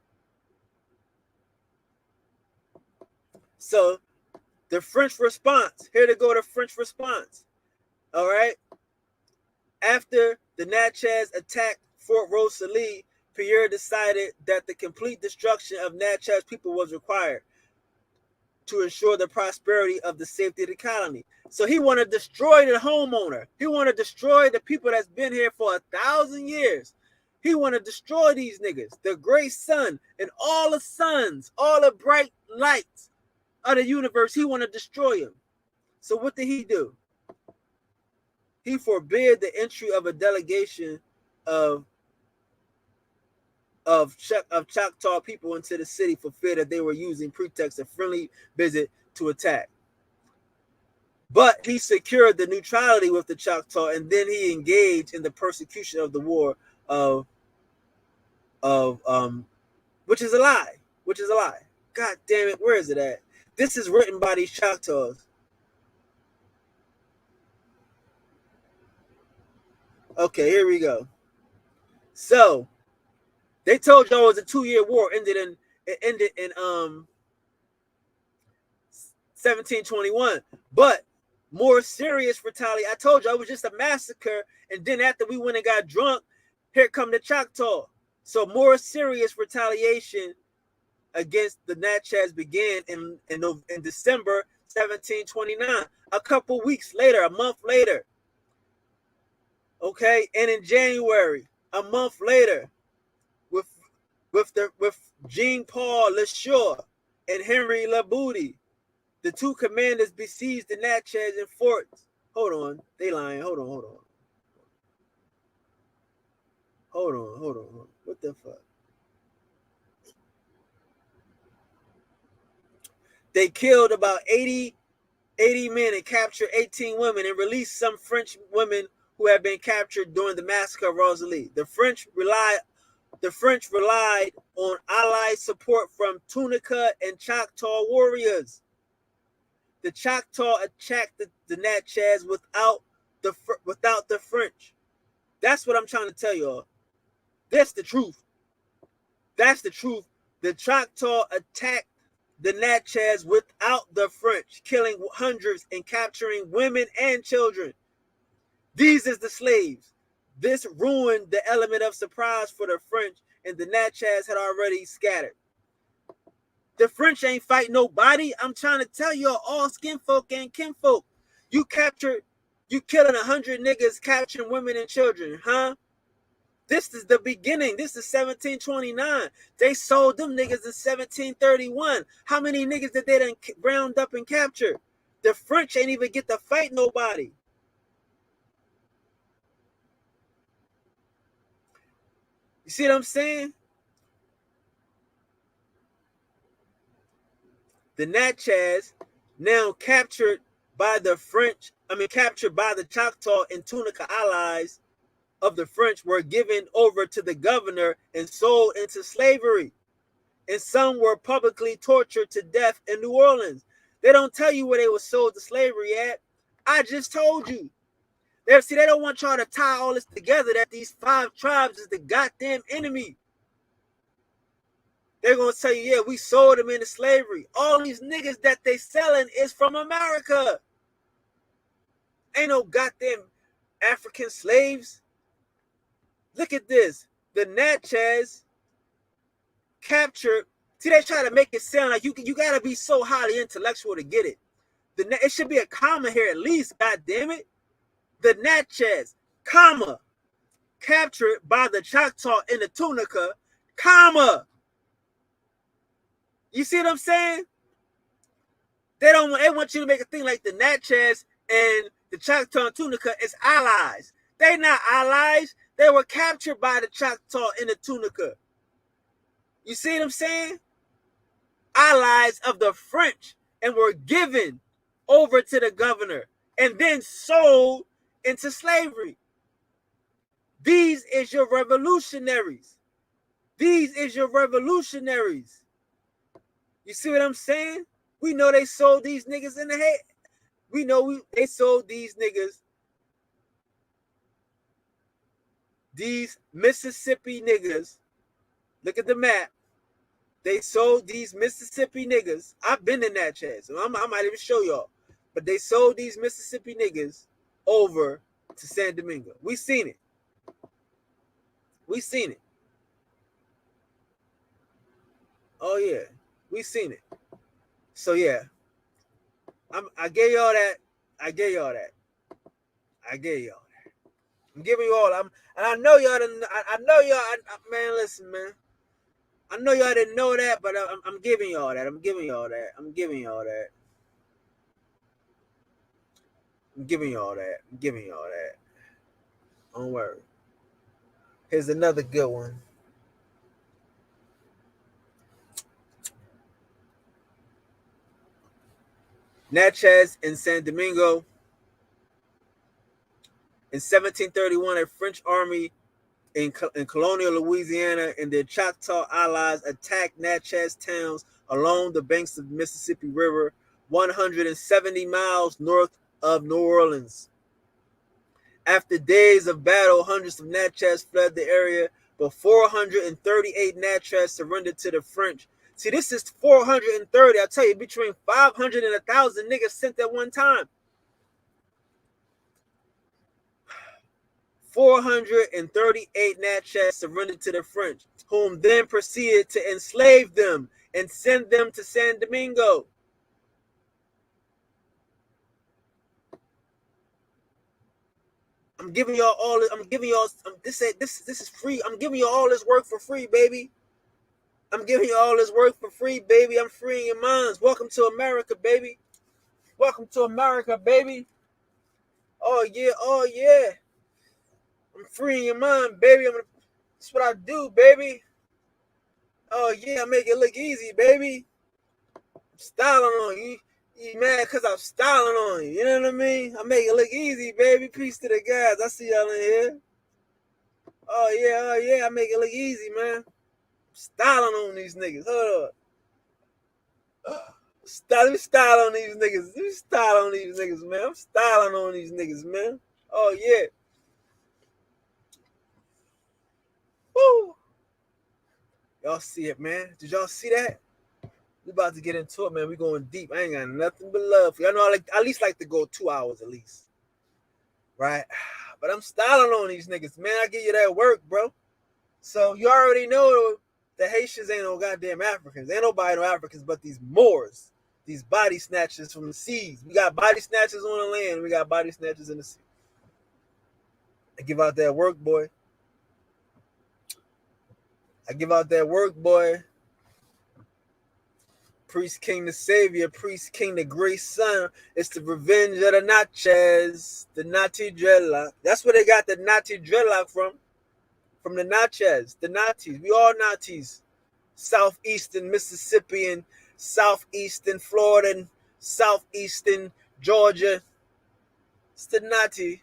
So the French response. Here to go to French response. All right. After the Natchez attacked Fort Rosalie, Pierre decided that the complete destruction of Natchez people was required to ensure the prosperity of the safety of the colony. So he want to destroy the homeowner. He want to destroy the people that's been here for 1,000 years. He want to destroy these niggas, the great sun and all the suns, all the bright lights of the universe. He want to destroy them. So what did he do? He forbid the entry of a delegation of Choctaw people into the city for fear that they were using pretext of friendly visit to attack. But he secured the neutrality with the Choctaw, and then he engaged in the persecution of the war of which is a lie. which is a lie. God damn it, where is it at? This is written by these Choctaws. Okay, here we go. So they told y'all it was a 2-year war. It ended in 1721. But more serious retaliation. I told you it was just a massacre, and then after we went and got drunk, here come the Choctaw. So more serious retaliation against the Natchez began in December 1729. A couple weeks later, a month later. Okay, and in January, a month later, with Jean Paul LeSure and Henry LaBooty, the two commanders besieged the Natchez and forts. Hold on, they lying. Hold on. What the fuck? They killed about 80 men and captured 18 women and released some French women who had been captured during the massacre of Rosalie. The French relied on Allied support from Timucua and Choctaw warriors. The Choctaw attacked the Natchez without the French. That's what I'm trying to tell y'all. That's the truth. The Choctaw attacked the Natchez without the French, killing hundreds and capturing women and children. These is the slaves. This ruined the element of surprise for the French, and the Natchez had already scattered. The French ain't fight nobody. I'm trying to tell y'all, all skinfolk and kinfolk. You killing 100 niggas, capturing women and children, huh? This is the beginning. This is 1729. They sold them niggas in 1731. How many niggas did they done round up and capture? The French ain't even get to fight nobody. You see what I'm saying? The Natchez, now captured by the Choctaw and Timucua allies of the French, were given over to the governor and sold into slavery. And some were publicly tortured to death in New Orleans. They don't tell you where they were sold to slavery at. I just told you. They don't want y'all to tie all this together, that these 5 tribes is the goddamn enemy. They're going to tell you, yeah, we sold them into slavery. All these niggas that they selling is from America. Ain't no goddamn African slaves. Look at this. The Natchez captured. See, they try to make it sound like you got to be so highly intellectual to get it. It should be a comma here at least, God damn it. The Natchez, comma, captured by the Choctaw and the Timucua, comma. You see what I'm saying? They want you to make a thing like the Natchez and the Choctaw and Timucua is allies. They not allies. They were captured by the Choctaw and the Timucua. You see what I'm saying? Allies of the French, and were given over to the governor and then sold into slavery. These is your revolutionaries. You see what I'm saying? We know they sold these niggas in the head. They sold these niggas, these Mississippi niggas. Look at the map. They sold these Mississippi niggas. I've been in Natchez, so I might even show y'all. But they sold these Mississippi niggas over to San Domingo. We seen it. Oh yeah, we seen it. So yeah, I gave y'all that. I'm giving you all. And I know y'all didn't. I know y'all. Man, listen, man. I know y'all didn't know that, but I'm giving y'all that. I'm giving y'all that. Don't worry. Here's another good one. Natchez in San Domingo. In 1731, a French army in colonial Louisiana and their Choctaw allies attacked Natchez towns along the banks of the Mississippi River, 170 miles north of New Orleans. After days of battle, hundreds of Natchez fled the area, but 438 Natchez surrendered to the French. See, this is 430. I tell you, between 500 and 1,000 niggas sent at one time. 438 Natchez surrendered to the French, whom then proceeded to enslave them and send them to San Domingo. I'm giving y'all all. I'm giving y'all this is free. I'm giving you all this work for free, baby. I'm giving you all this work for free, baby. I'm freeing your minds. Welcome to America, baby. Welcome to America, baby. Oh yeah, oh yeah. I'm freeing your mind, baby. That's what I do, baby. Oh yeah, I make it look easy, baby. I'm styling on you. You mad because I'm styling on you. You know what I mean? I make it look easy, baby. Peace to the guys. I see y'all in here. Oh yeah, I make it look easy, man. I'm styling on these niggas. Hold up. Let me style on these niggas. Let me style on these niggas, man. I'm styling on these niggas, man. Oh yeah. Woo. Y'all see it, man. Did y'all see that? We about to get into it, man. We going deep. I ain't got nothing but love for you. I know I at least like to go 2 hours at least. Right? But I'm styling on these niggas, man. I give you that work, bro. So you already know the Haitians ain't no goddamn Africans. Ain't nobody no Africans but these Moors. These body snatchers from the seas. We got body snatchers on the land. We got body snatchers in the sea. I give out that work, boy. I give out that work, boy. Priest King the Savior, Priest King the Great Son. It's the revenge of the Natchez, the Nati dreadlock. That's where they got the Nati dreadlock from. From the Natchez, the Natis. We all Natis. Southeastern Mississippian, southeastern Florida, southeastern Georgia. It's the Nati.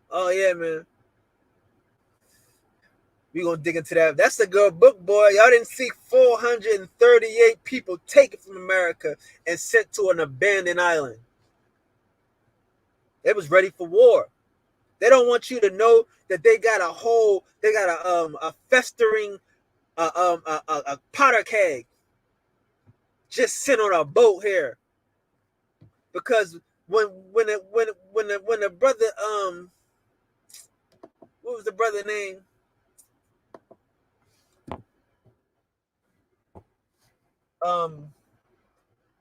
Oh yeah, man. We gonna dig into that. That's a good book, boy. Y'all didn't see 438 people taken from America and sent to an abandoned island. They was ready for war. They don't want you to know that they got a festering a powder keg just sitting on a boat here. Because when the brother what was the brother name?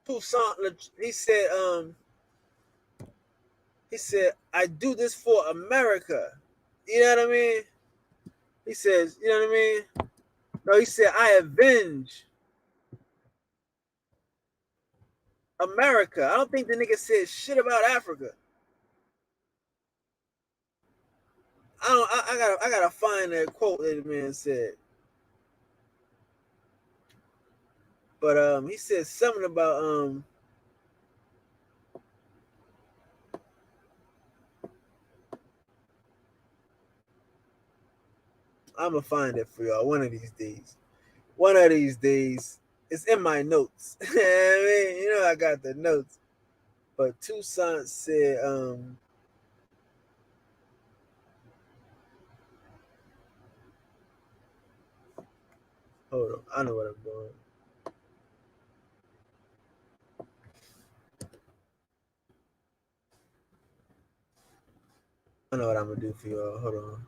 Toussaint, he said, I do this for America. You know what I mean? He says, you know what I mean? No, he said, I avenge America. I don't think the nigga said shit about Africa. I gotta find that quote that the man said. But he said something about I'm gonna find it for y'all one of these days. One of these days. It's in my notes. I mean, you know I got the notes. But Toussaint said hold on, I know what I'm doing. I know what I'm gonna do for y'all. Hold on.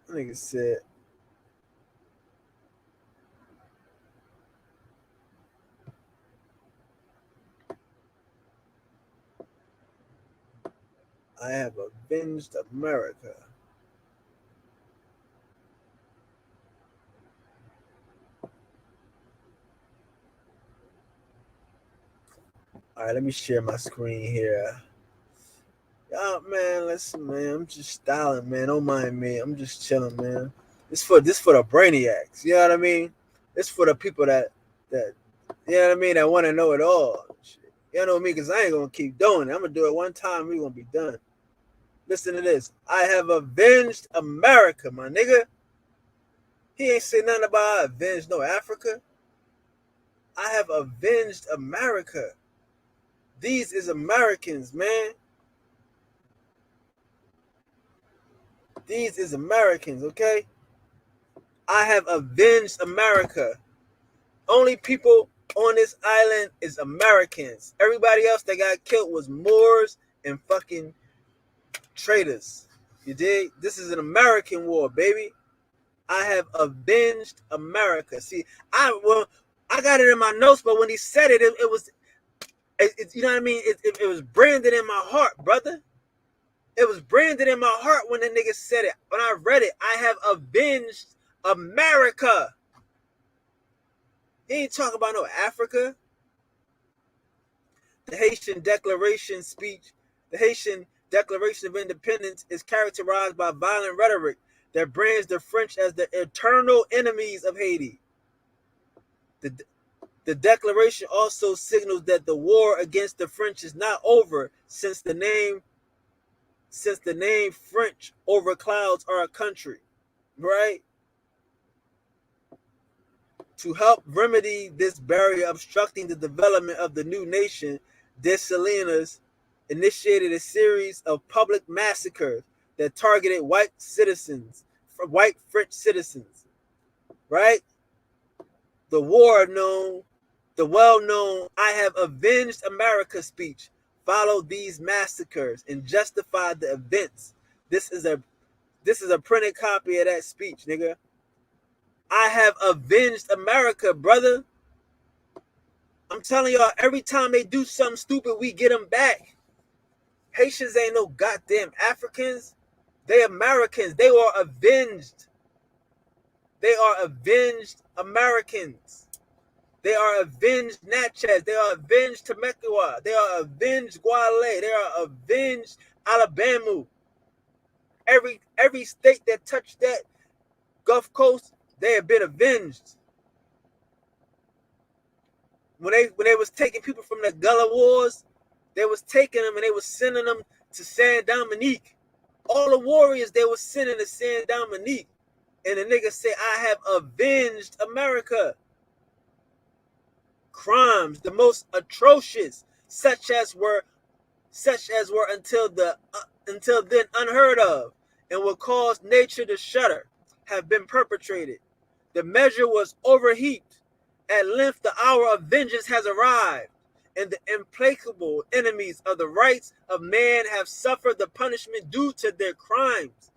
I think it said I have avenged America. All right, let me share my screen here. Man, listen, man. I'm just styling, man. Don't mind me. I'm just chilling, man. This for the brainiacs. You know what I mean? It's for the people that you know what I mean, that want to know it all. Shit. Y'all know me because I ain't going to keep doing it. I'm going to do it one time. We're going to be done. Listen to this. I have avenged America, my nigga. He ain't say nothing about I avenged no Africa. I have avenged America. These is Americans, man. These is Americans, okay? I have avenged America. Only people on this island is Americans. Everybody else that got killed was Moors and fucking traitors. You dig? This is an American war, baby. I have avenged America. See, I got it in my notes, but when he said it, it was, you know what I mean? It was branded in my heart, brother. It was branded in my heart when the nigga said it. When I read it, I have avenged America. He ain't talking about no Africa. The Haitian Declaration speech, the Haitian Declaration of Independence is characterized by violent rhetoric that brands the French as the eternal enemies of Haiti. The declaration also signals that the war against the French is not over since the name French overclouds our country, right? To help remedy this barrier obstructing the development of the new nation, Dessalines initiated a series of public massacres that targeted white French citizens, right? The well-known I have avenged America speech followed these massacres and justified the events. This is a printed copy of that speech, nigga. I have avenged America, brother. I'm telling y'all, every time they do something stupid, we get them back. Haitians ain't no goddamn Africans. They Americans. They are avenged. They are avenged Americans. They are avenged Natchez. They are avenged Timucua. They are avenged Guale. They are avenged Alabama. Every state that touched that Gulf Coast, they have been avenged. When they was taking people from the Gullah Wars, they was taking them and they was sending them to Saint Dominique. All the warriors they was sending to Saint Dominique. And the nigga said, I have avenged America. Crimes, the most atrocious, such as were until then unheard of, and will cause nature to shudder, have been perpetrated. The measure was overheaped. At length, the hour of vengeance has arrived, and the implacable enemies of the rights of man have suffered the punishment due to their crimes.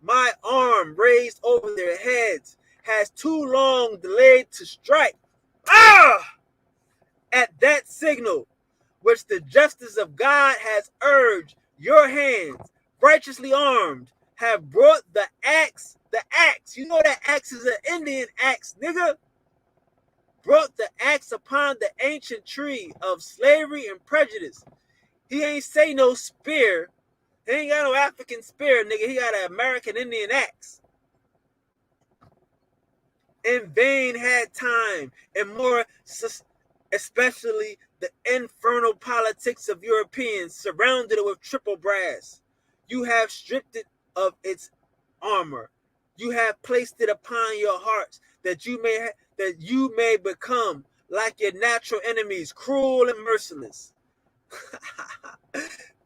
My arm raised over their heads has too long delayed to strike. Ah! At that signal, which the justice of God has urged, your hands, righteously armed, have brought the axe. The axe, you know that axe is an Indian axe, nigga. Brought the axe upon the ancient tree of slavery and prejudice. He ain't say no spear. He ain't got no African spear, nigga. He got an American Indian axe. In vain had time, and more especially the infernal politics of Europeans surrounded it with triple brass. You have stripped it of its armor. You have placed it upon your hearts that you may become like your natural enemies, cruel and merciless.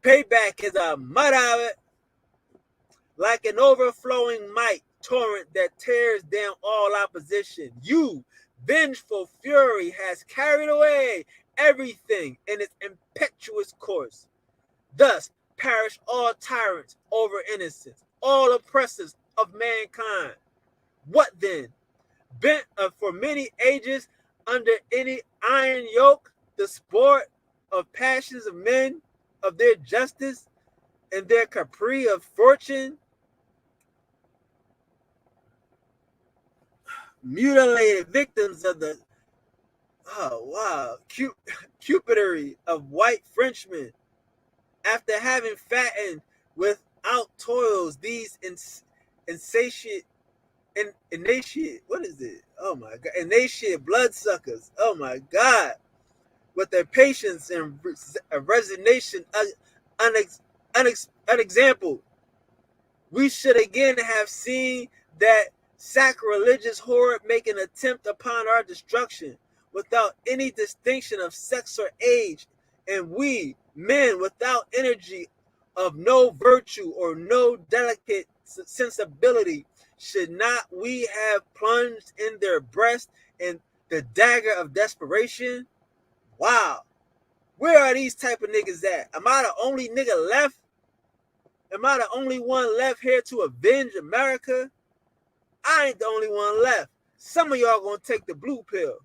Payback is a mud of it, like an overflowing might torrent that tears down all opposition. You, vengeful fury, has carried away everything in its impetuous course. Thus perish all tyrants over innocence, all oppressors of mankind. What then? Bent for many ages under any iron yoke, the sport of passions of men, of their justice and their caprice of fortune, mutilated victims of the cupidity of white Frenchmen, after having fattened without toils these insatiate bloodsuckers. Oh my God. with their patience and resignation unexampled. We should again have seen that sacrilegious horde make an attempt upon our destruction without any distinction of sex or age, and we, men without energy, of no virtue or no delicate sensibility, should not we have plunged in their breast in the dagger of desperation? Wow. Where are these type of niggas at? Am I the only nigga left? Am I the only one left here to avenge America? I ain't the only one left. Some of y'all gonna take the blue pill.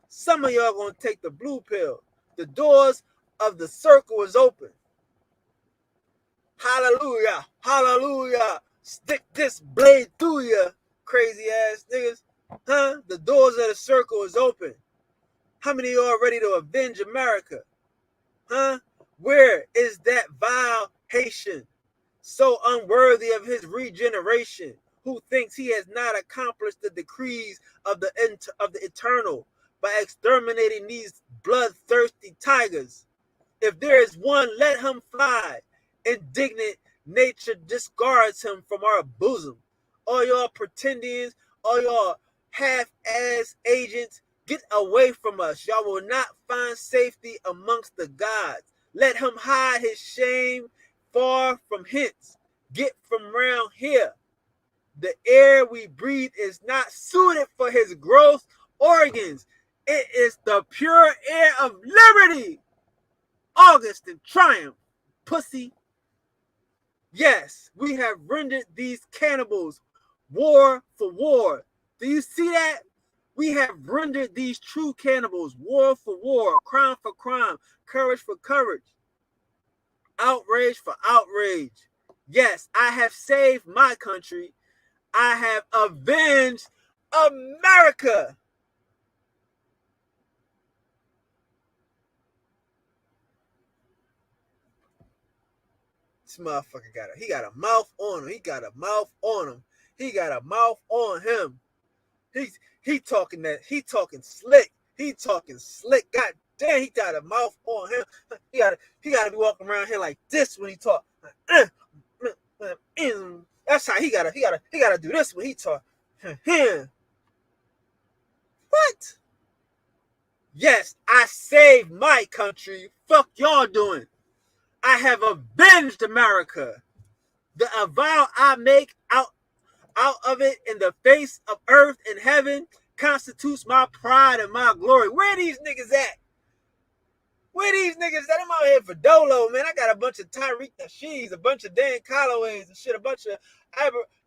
Some of y'all gonna take the blue pill. The doors of the circle is open. Hallelujah. Hallelujah. Stick this blade through you, crazy ass niggas. Huh? The doors of the circle is open. How many of y'all ready to avenge America? Huh? Where is that vile Haitian, so unworthy of his regeneration, who thinks he has not accomplished the decrees of the eternal by exterminating these bloodthirsty tigers? If there is one, let him fly. Indignant nature discards him from our bosom. All y'all pretendians, all y'all half-ass agents, get away from us. Y'all will not find safety amongst the gods. Let him hide his shame far from hence. Get from round here. The air we breathe is not suited for his gross organs. It is the pure air of liberty. August and triumph, pussy. Yes, we have rendered these cannibals war for war. Do you see that? We have rendered these true cannibals war for war, crime for crime, courage for courage, outrage for outrage. Yes, I have saved my country. I have avenged America. This motherfucker got a mouth on him. He got a mouth on him. He got a mouth on him. He talking slick. He talking slick. God damn, he got a mouth on him. He gotta be walking around here like this when he talk. That's how he gotta do this when he talk. What? Yes, I saved my country. Fuck y'all doing. I have avenged America. The avow I make out of it in the face of earth and heaven constitutes my pride and my glory. Where these niggas at? Where these niggas at? I'm out here for Dolo, man. I got a bunch of Tyreek Nasheeds, a bunch of Dan Colloways and shit, a bunch of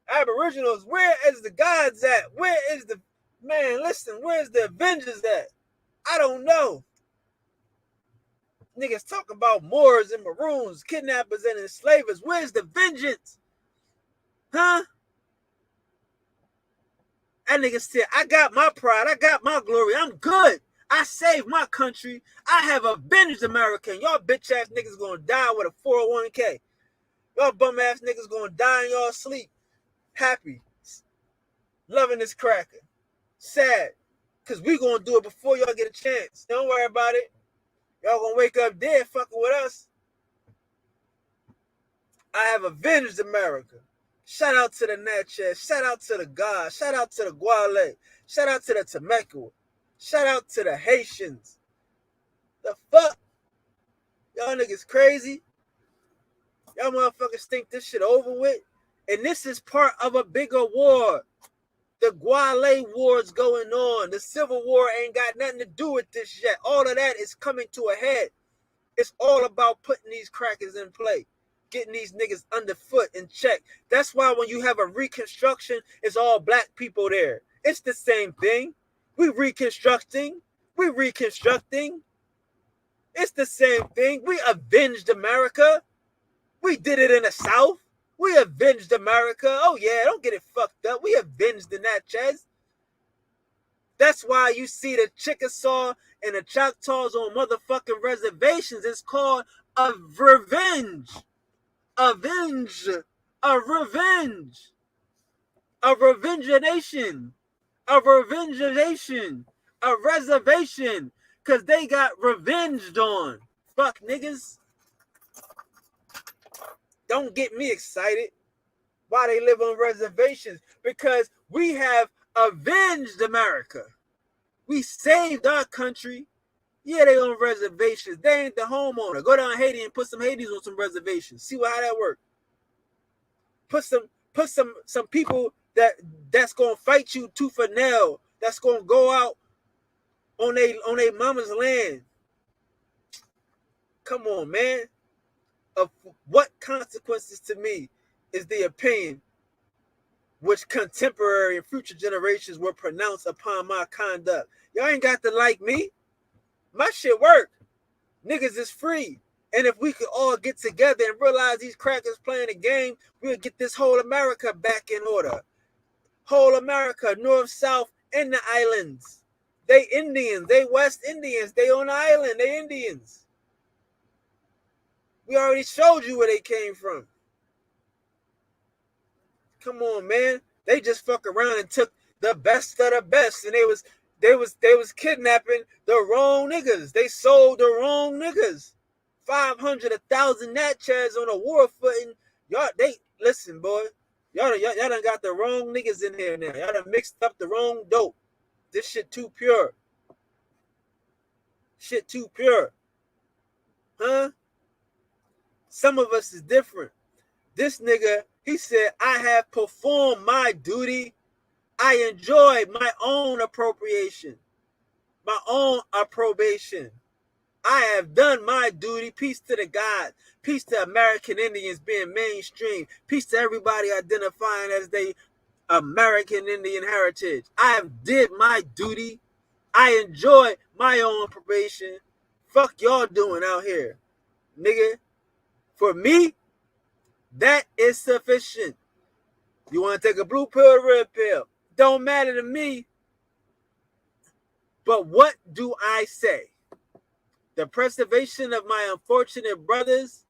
Aboriginals. Where is the gods at? Where is the... Man, listen, where's the Avengers at? I don't know. Niggas talk about Moors and Maroons, kidnappers and enslavers. Where's the vengeance? Huh? That nigga said, I got my pride. I got my glory. I'm good. I saved my country. I have avenged America. And y'all bitch ass niggas gonna die with a 401k. Y'all bum ass niggas gonna die in y'all sleep. Happy. Loving this cracker. Sad. Because we gonna do it before y'all get a chance. Don't worry about it. Y'all gonna wake up dead fucking with us. I have avenged America. Shout out to the Natchez. Shout out to the God. Shout out to the Guale. Shout out to the Timucua. Shout out to the Haitians. The fuck? Y'all niggas crazy. Y'all motherfuckers think this shit over with. And this is part of a bigger war. The Guale war's going on. The Civil War ain't got nothing to do with this yet. All of that is coming to a head. It's all about putting these crackers in play. Getting these niggas underfoot in check. That's why when you have a reconstruction, it's all black people there. It's the same thing. We reconstructing. It's the same thing. We avenged America. We did it in the South. We avenged America. Oh yeah, don't get it fucked up. We avenged the Natchez. That's why you see the Chickasaw and the Choctaws on motherfucking reservations. It's called a revenge. Avenge. A revenge. A revengeation. A revengeation. A reservation. because they got revenged on. Fuck niggas. Don't get me excited. Why they live on reservations? Because we have avenged America. We saved our country. Yeah, they on reservations. They ain't the homeowner. Go down to Haiti and put some Haitis on some reservations. See how that works. Put some people that's gonna fight you tooth and nail. That's gonna go out on they mama's land. Come on, man. Of what consequences to me is the opinion which contemporary and future generations will pronounce upon my conduct. Y'all ain't got to like me. My shit work. Niggas is free. And if we could all get together and realize these crackers playing a game, we'll get this whole America back in order. Whole America, north, south, and the islands. They Indians. They West Indians. They on the island. They Indians. We already showed you where they came from. Come on, man. They just fuck around and took the best of the best, and they was kidnapping the wrong niggas. They sold the wrong niggas. 500, 1,000 Natchez on a war footing. Y'all, they listen, boy. Y'all done got the wrong niggas in here now. Y'all done mixed up the wrong dope. This shit too pure. Shit too pure. Huh? Some of us is different. This nigga, he said, I have performed my duty. I enjoy my own appropriation, my own approbation. I have done my duty. Peace to the God. Peace to American Indians being mainstream. Peace to everybody identifying as they American Indian heritage. I have did my duty. I enjoy my own approbation. Fuck y'all doing out here, nigga. For me, that is sufficient. You want to take a blue pill or red pill? Don't matter to me. But what do I say? The preservation of my unfortunate brothers,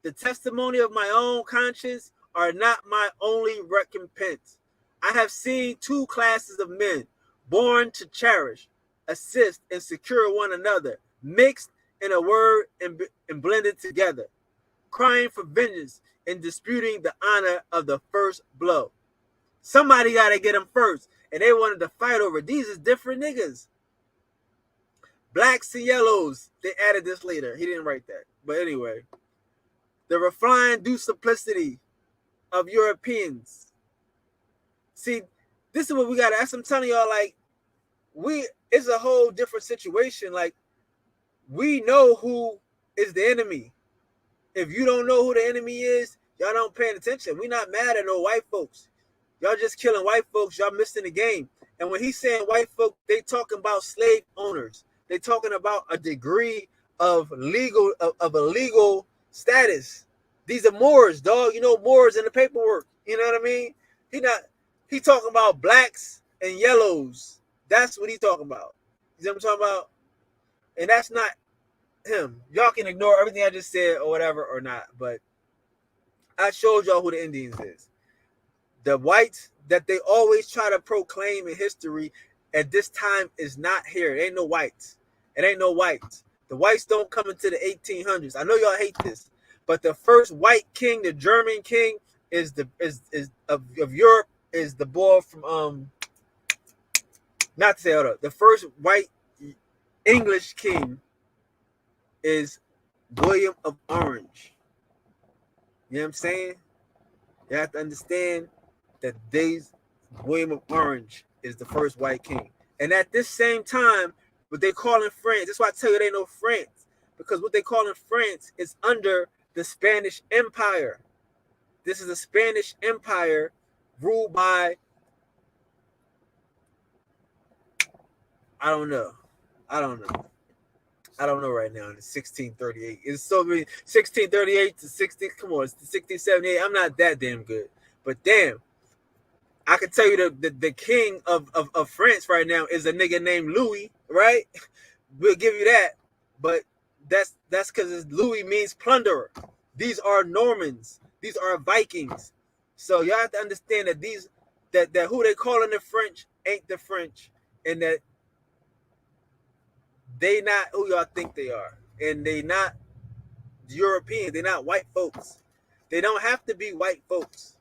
the testimony of my own conscience are not my only recompense. I have seen two classes of men born to cherish, assist, and secure one another, mixed in a word and blended together, crying for vengeance and disputing the honor of the first blow. Somebody got to get them first, and they wanted to fight over. These is different niggas. Blacks and yellows. They added this later. He didn't write that. But anyway, the refined due simplicity of Europeans. See, this is what we got to ask. I'm telling y'all, like, it's a whole different situation. Like, we know who is the enemy. If you don't know who the enemy is, y'all don't paying attention. We not mad at no white folks. Y'all just killing white folks. Y'all missing the game. And when he's saying white folk, they talking about slave owners. They talking about a degree of a legal status. These are Moors, dog. You know Moors in the paperwork. You know what I mean? He talking about blacks and yellows. That's what he talking about. You know what I'm talking about? And that's not him. Y'all can ignore everything I just said or whatever or not. But I showed y'all who the Indians is. The whites that they always try to proclaim in history at this time is not here. It ain't no whites. It ain't no whites. The whites don't come into the 1800s. I know y'all hate this, but the first white king, the German king, is of Europe, is the boy from not to say hold up. The first white English king is William of Orange. You know what I'm saying? You have to understand that William of Orange is the first white king. And at this same time, what they call in France, that's why I tell you they know France. Because what they call in France is under the Spanish Empire. This is a Spanish Empire ruled by, I don't know right now. It's 1638. It's so many 1638 to 16. Come on, it's 1678. I'm not that damn good, but damn, I can tell you the king of France right now is a nigga named Louis. Right? We'll give you that, but that's because Louis means plunderer. These are Normans. These are Vikings. So y'all have to understand that that who they calling the French ain't the French, and that they not who y'all think they are, and they not European. They're not white folks. They don't have to be white folks.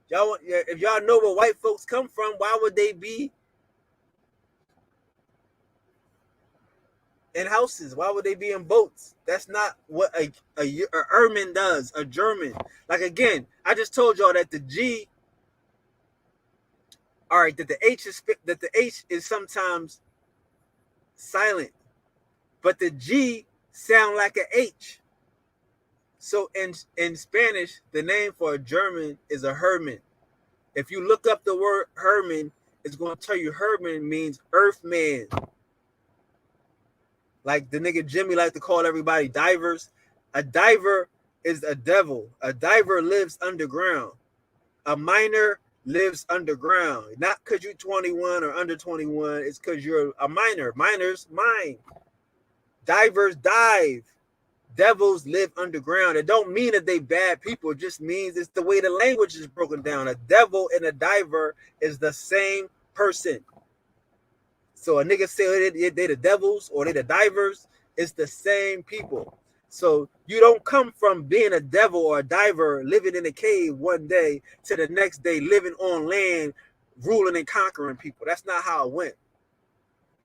Y'all, if y'all know where white folks come from, why would they be in houses? Why would they be in boats? That's not what a Erman does. A German, like again, I just told y'all that the G, all right, that the H is sometimes silent, but the G sound like a H. So in Spanish, the name for a German is a Herman. If you look up the word Herman, it's going to tell you Herman means Earthman. Like the nigga Jimmy like to call everybody divers. A diver is a devil. A diver lives underground. A miner lives underground. Not because you're 21 or under 21. It's because you're a miner. Miners mine. Divers dive. Devils live underground. It don't mean that they bad people. It just means it's the way the language is broken down. A devil and a diver is the same person. So a nigga say they the devils or they the divers. It's the same people. So you don't come from being a devil or a diver living in a cave one day to the next day living on land, ruling and conquering people. That's not how it went.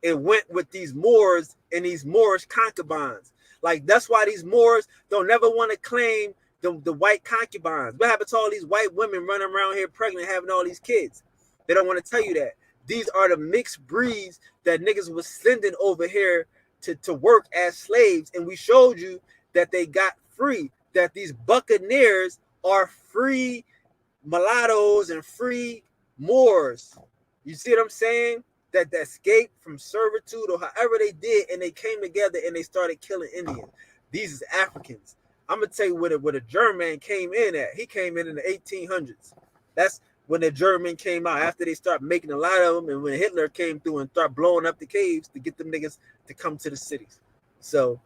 It went with these Moors and these Moorish concubines. Like that's why these Moors don't never want to claim the white concubines. What happened to all these white women running around here pregnant, having all these kids? They don't want to tell you that. These are the mixed breeds that niggas was sending over here to work as slaves. And we showed you that they got free, that these buccaneers are free mulattoes and free Moors. You see what I'm saying? That escaped from servitude or however they did, and they came together and they started killing Indians. These is Africans. I'm gonna tell you what a German came in at. He came in the 1800s. That's when the German came out after they start making a lot of them, and when Hitler came through and start blowing up the caves to get them niggas to come to the cities. So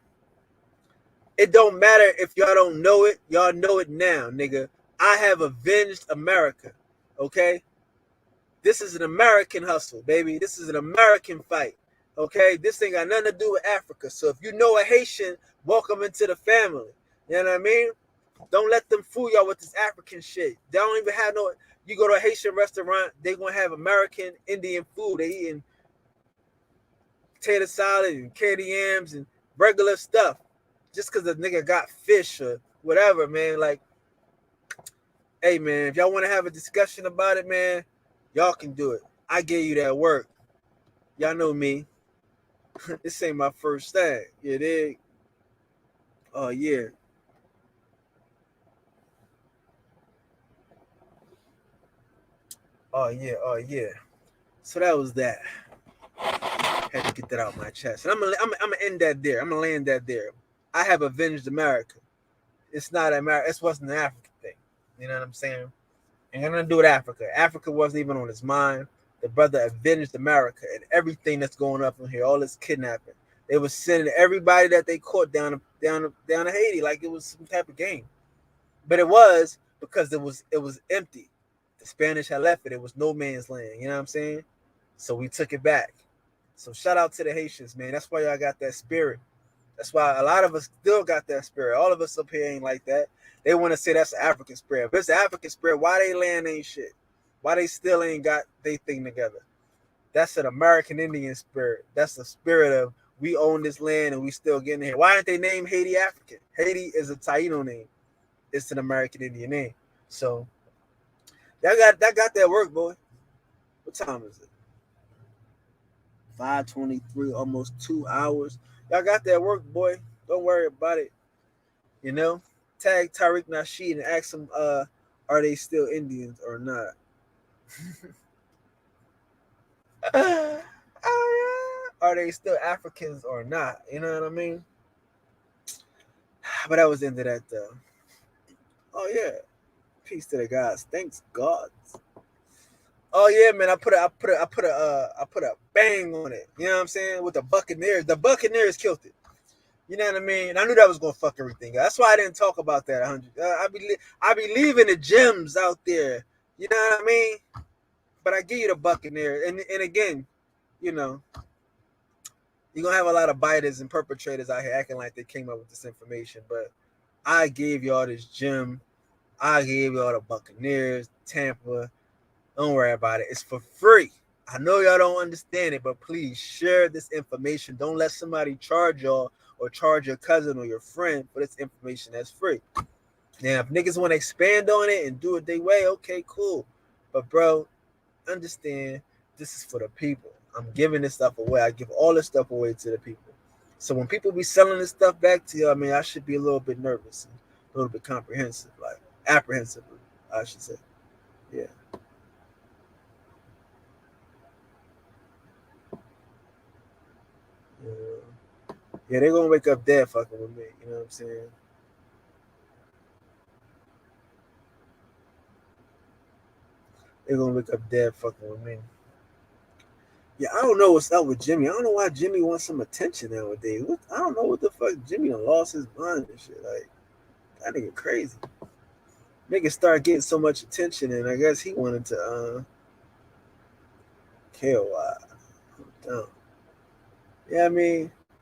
it don't matter if y'all don't know it. Y'all know it now, nigga. I have avenged America. Okay. This is an American hustle, baby. This is an American fight. Okay, this ain't got nothing to do with Africa. So if you know a Haitian, welcome into the family. You know what I mean? Don't let them fool y'all with this African shit. They don't even have no. You go to a Haitian restaurant, they gonna have American Indian food. They eating potato salad and candy yams and regular stuff. Just because the nigga got fish or whatever, man. Like, hey, man, if y'all want to have a discussion about it, man, y'all can do it. I gave you that work. Y'all know me. This ain't my first thing. You dig? Oh, yeah. Oh, yeah. Oh, yeah. So that was that. Had to get that out of my chest. And I'm gonna end that there. I'm going to land that there. I have avenged America. It's not America. It wasn't an African thing. You know what I'm saying? And I'm going to do it Africa. Africa wasn't even on his mind. The brother avenged America and everything that's going up in here, all this kidnapping. They were sending everybody that they caught down to Haiti like it was some type of game. But it was because it was empty. The Spanish had left it. It was no man's land. You know what I'm saying? So we took it back. So shout out to the Haitians, man. That's why y'all got that spirit. That's why a lot of us still got that spirit. All of us up here ain't like that. They want to say that's the African spirit. If it's the African spirit, why they land ain't shit? Why they still ain't got they thing together? That's an American Indian spirit. That's the spirit of we own this land and we still getting here. Why didn't they name Haiti African? Haiti is a Taino name. It's an American Indian name. So that got that work, boy. What time is it? 5:23, almost 2 hours. Y'all got that work, boy. Don't worry about it. You know? Tag Tariq Nasheed and ask him, are they still Indians or not? Oh, yeah. Are they still Africans or not? You know what I mean? But that was the end of that, though. Oh yeah, peace to the gods. Thanks God. Oh yeah, man. I put a bang on it. You know what I'm saying? With the Buccaneers. The Buccaneers killed it. You know what I mean? And I knew that was gonna fuck everything up. That's why I didn't talk about that 100. I be leaving the gems out there. You know what I mean? But I give you the Buccaneers, and again, you know, you're gonna have a lot of biters and perpetrators out here acting like they came up with this information. But I gave y'all this gem. I gave y'all the Buccaneers, Tampa. Don't worry about it. It's for free. I know y'all don't understand it, but please share this information. Don't let somebody charge y'all or charge your cousin or your friend for this information that's free. Now, if niggas want to expand on it and do it their way, okay, cool. But bro, understand this is for the people. I'm giving this stuff away. I give all this stuff away to the people. So when people be selling this stuff back to you, I mean, I should be a little bit nervous, a little bit comprehensive, like apprehensive, I should say. Yeah. Yeah, they're gonna wake up dead fucking with me. You know what I'm saying? They're gonna wake up dead fucking with me. Yeah, I don't know what's up with Jimmy. I don't know why Jimmy wants some attention nowadays. I don't know what the fuck Jimmy done lost his mind and shit. Like that nigga crazy. Nigga started getting so much attention, and I guess he wanted to kill. Yeah, I mean,